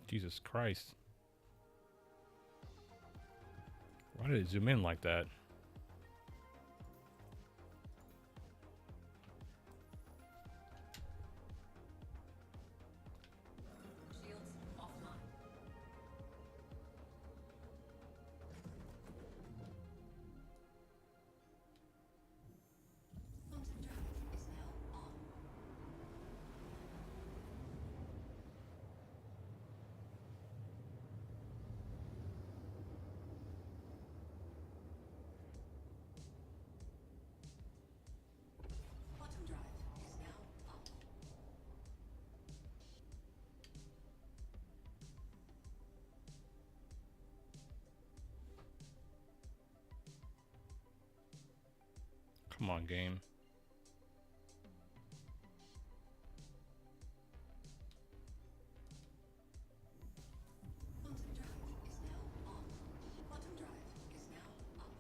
Jesus Christ. Why did it zoom in like that? Shields offline. Quantum drive is now on. Quantum drive is now off. Come on, game. Quantum drive is now on. Quantum drive is now off.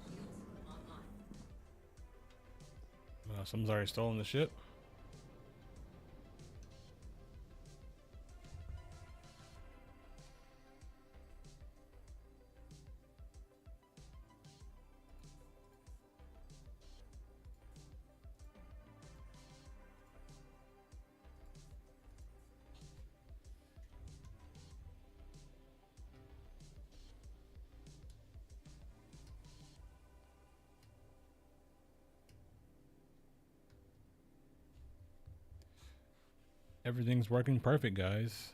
Shields online. Someone's already stolen the ship. Everything's working perfect, guys.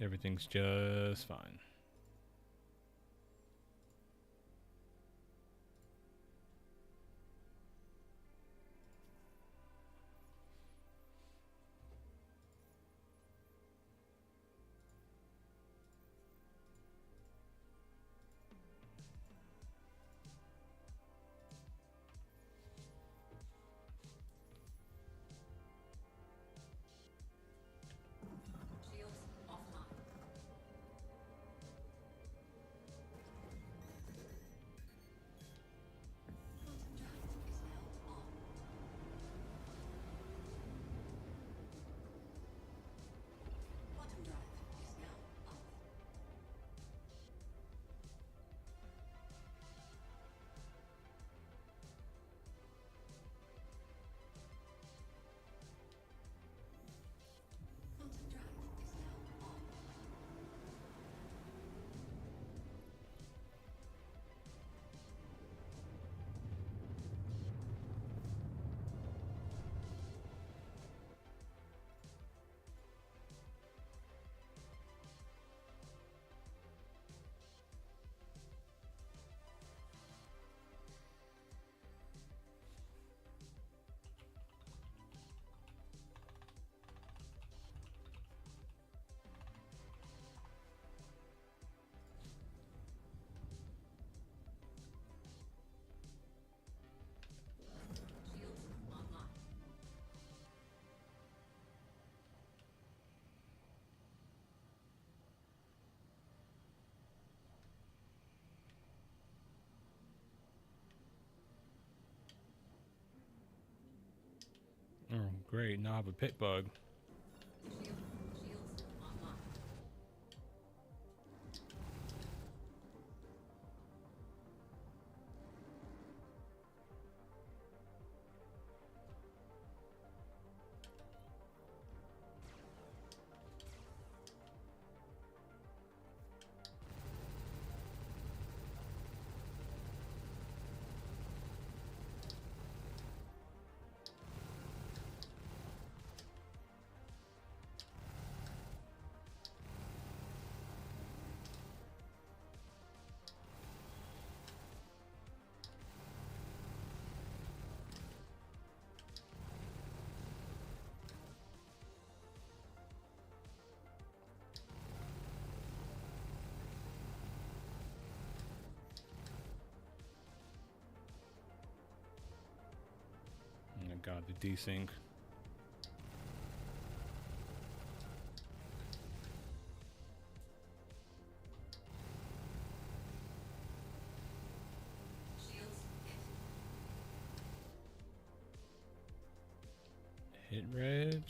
Everything's just fine. Shields offline. Quantum drive is now on. Quantum drive is now off. Quantum drive is now on. Shields online. Oh, great. Now I have a pit bug. Shields online. God, the desync. Hit reg.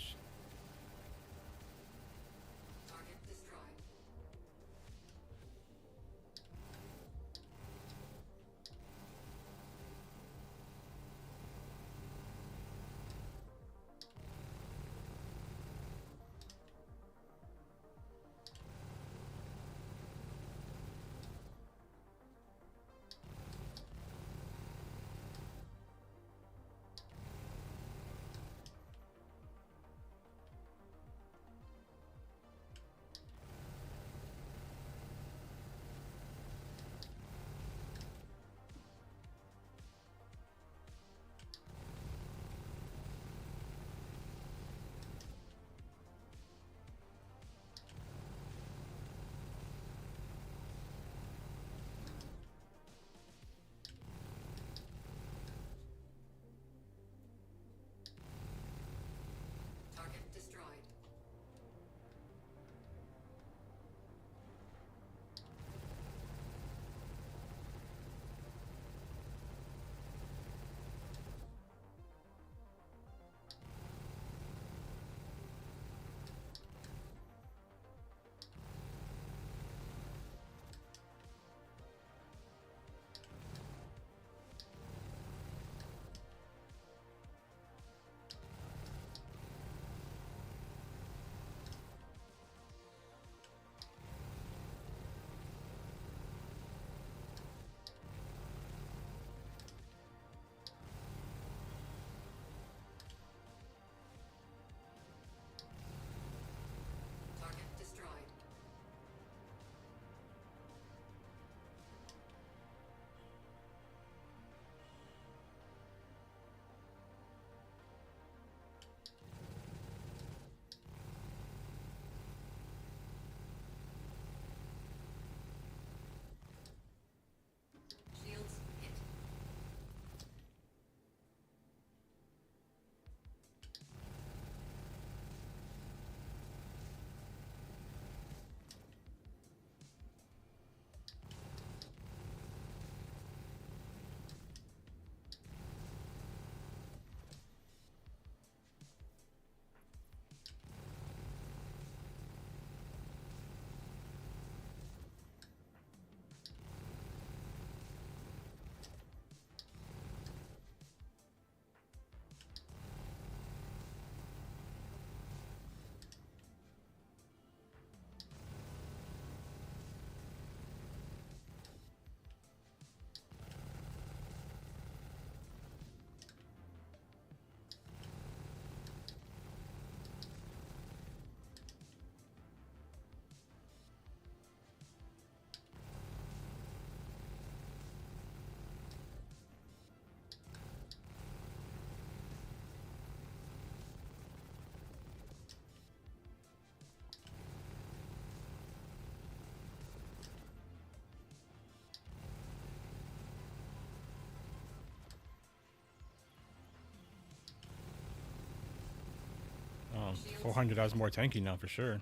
Oh, 400 has more tanky now for sure.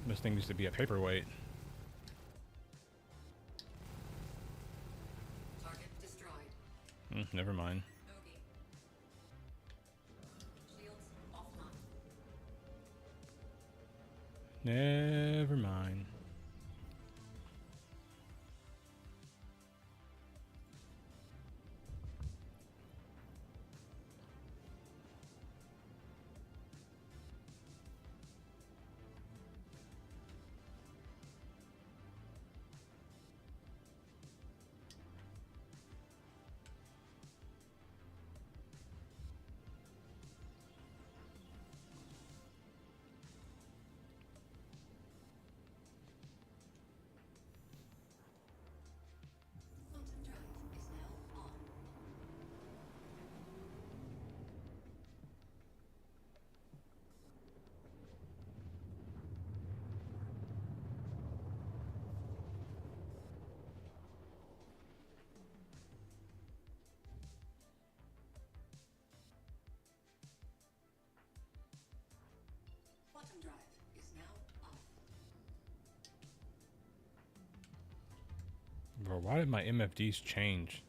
This thing used to be a paperweight. Never mind. Never mind. Or why did my MFDs change?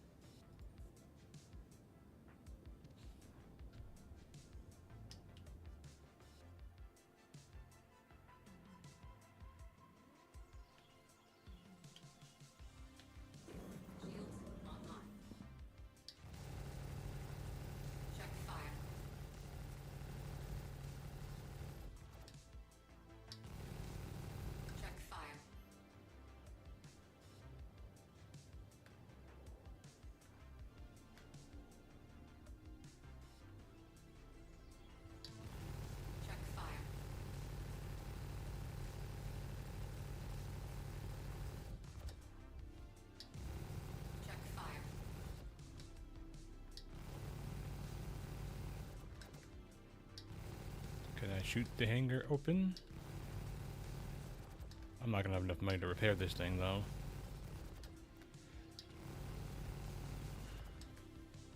Can I shoot the hangar open? I'm not gonna have enough money to repair this thing though.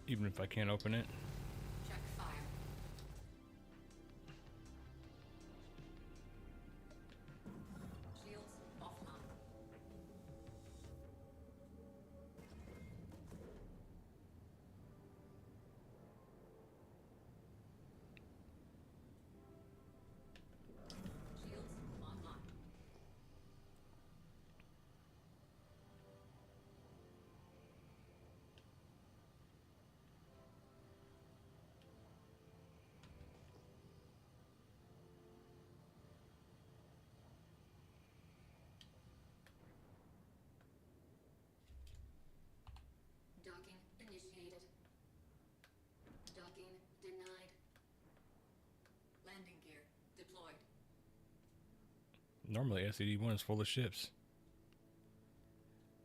Even if I can't open it. Docking initiated. Docking denied. Landing gear deployed. Normally SCD-1 is full of ships.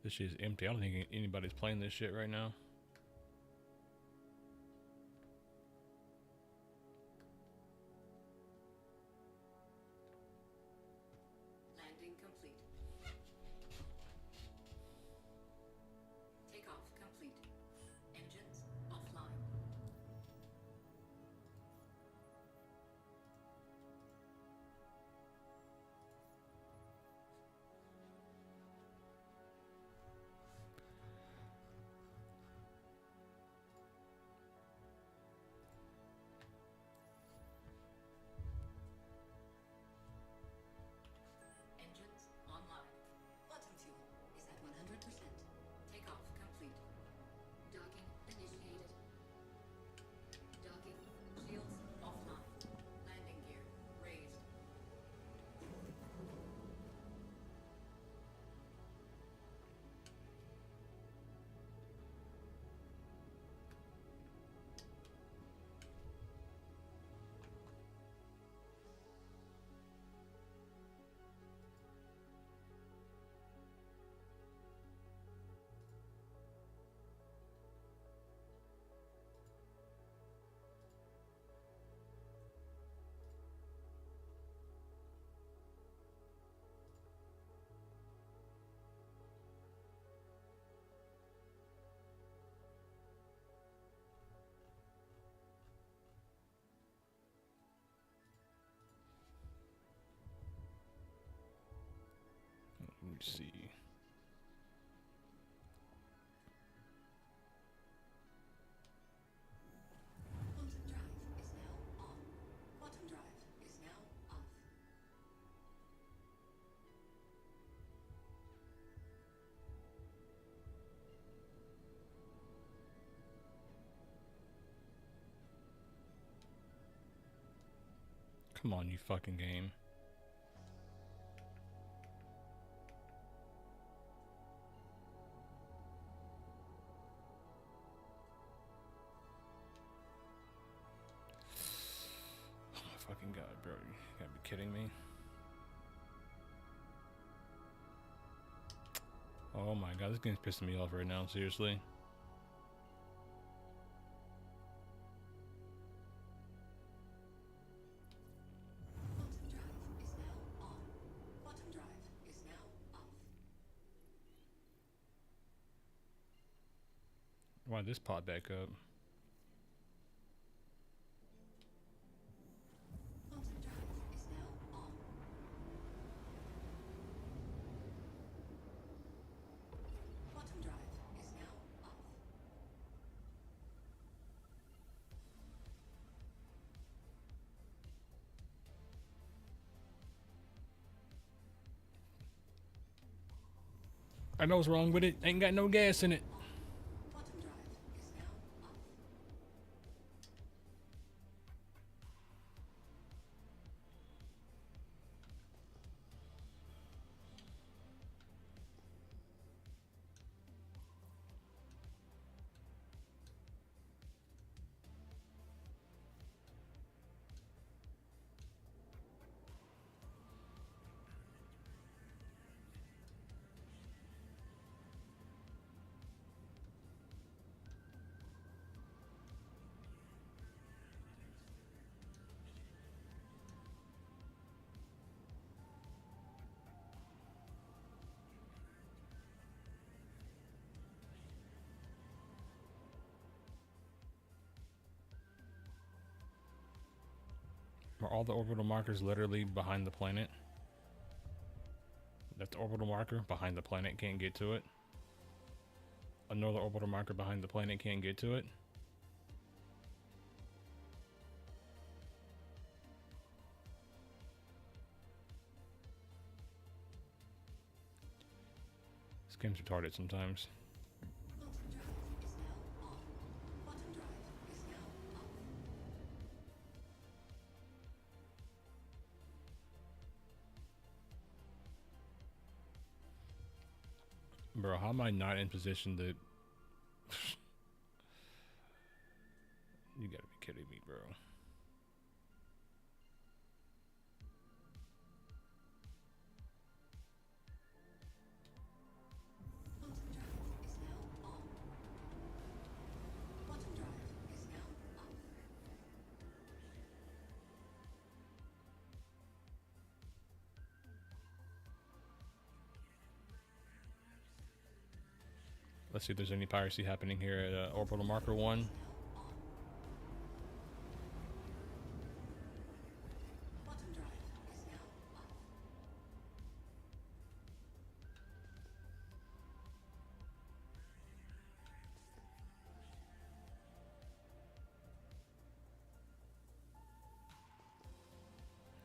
This shit is empty. I don't think anybody's playing this shit right now. Landing complete. Takeoff complete. Engines offline. Engines online. Bottom fuel is at 100%. Takeoff complete. Docking initiated. Docking. Shields offline. Landing gear raised. Let me see. Quantum drive is now on. Quantum drive is now off. Come on, you fucking game. Oh my fucking god, bro. You gotta be kidding me. Oh my god, this game's pissing me off right now, seriously. Quantum drive is now on. Quantum drive is now off. Why this pot back up? Quantum drive is now on. Quantum I know what's wrong with it. Ain't got no gas in it. Bottom drive is now off. Are all the orbital markers literally behind the planet? That the orbital marker behind the planet can't get to it? Another orbital marker behind the planet can't get to it? This game's retarded sometimes. Bottom drive is now off. Bottom drive is now off. Bro, how am I not in position to... You gotta be kidding me, bro. Bottom drive is now on. Bottom drive is now off. Let's see if there's any piracy happening here at orbital marker 1. Bottom drive is now off.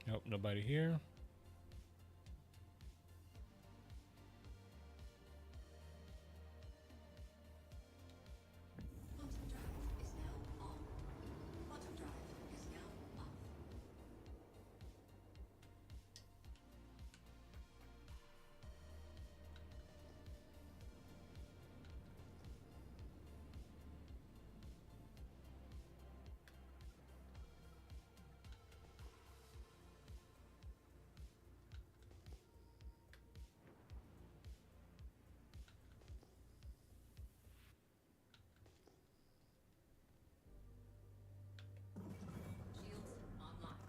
Nope, nobody here. Bottom drive is now on. Bottom drive is now off. Shields online.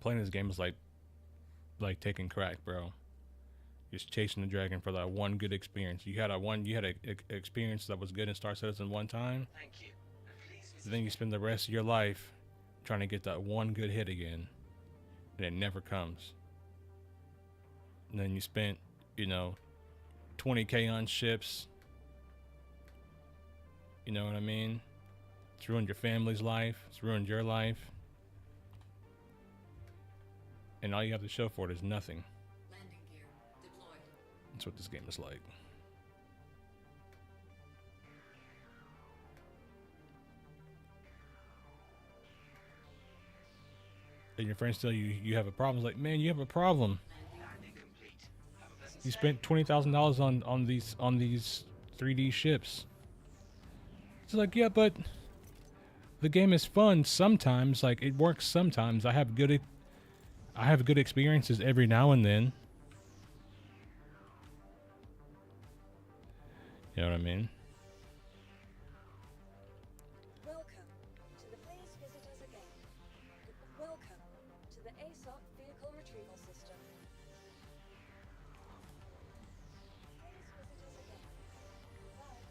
Playing this game is like taking crack, bro. Just chasing the dragon for that one good experience. You had a experience that was good in Star Citizen one time. Thank you. Then you spend the rest of your life trying to get that one good hit again, and it never comes. And then you spent, 20K on ships. You know what I mean? It's ruined your family's life. It's ruined your life. And all you have to show for it is nothing. Landing gear deployed. That's what this game is like. And your friends tell you have a problem. It's like, man, you have a problem. You spent $20,000 on these 3D ships. It's like, yeah, but the game is fun sometimes. Like, it works sometimes. I have good experiences every now and then. You know what I mean? Welcome to the Please Visit Us Again. Welcome to the ASOC Vehicle Retrieval System. Please visit us again. Bye.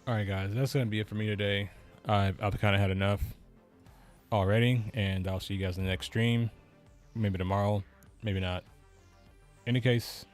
All right, guys, that's going to be it for me today. I've kind of had enough already, and I'll see you guys in the next stream. Maybe tomorrow, maybe not. In any case,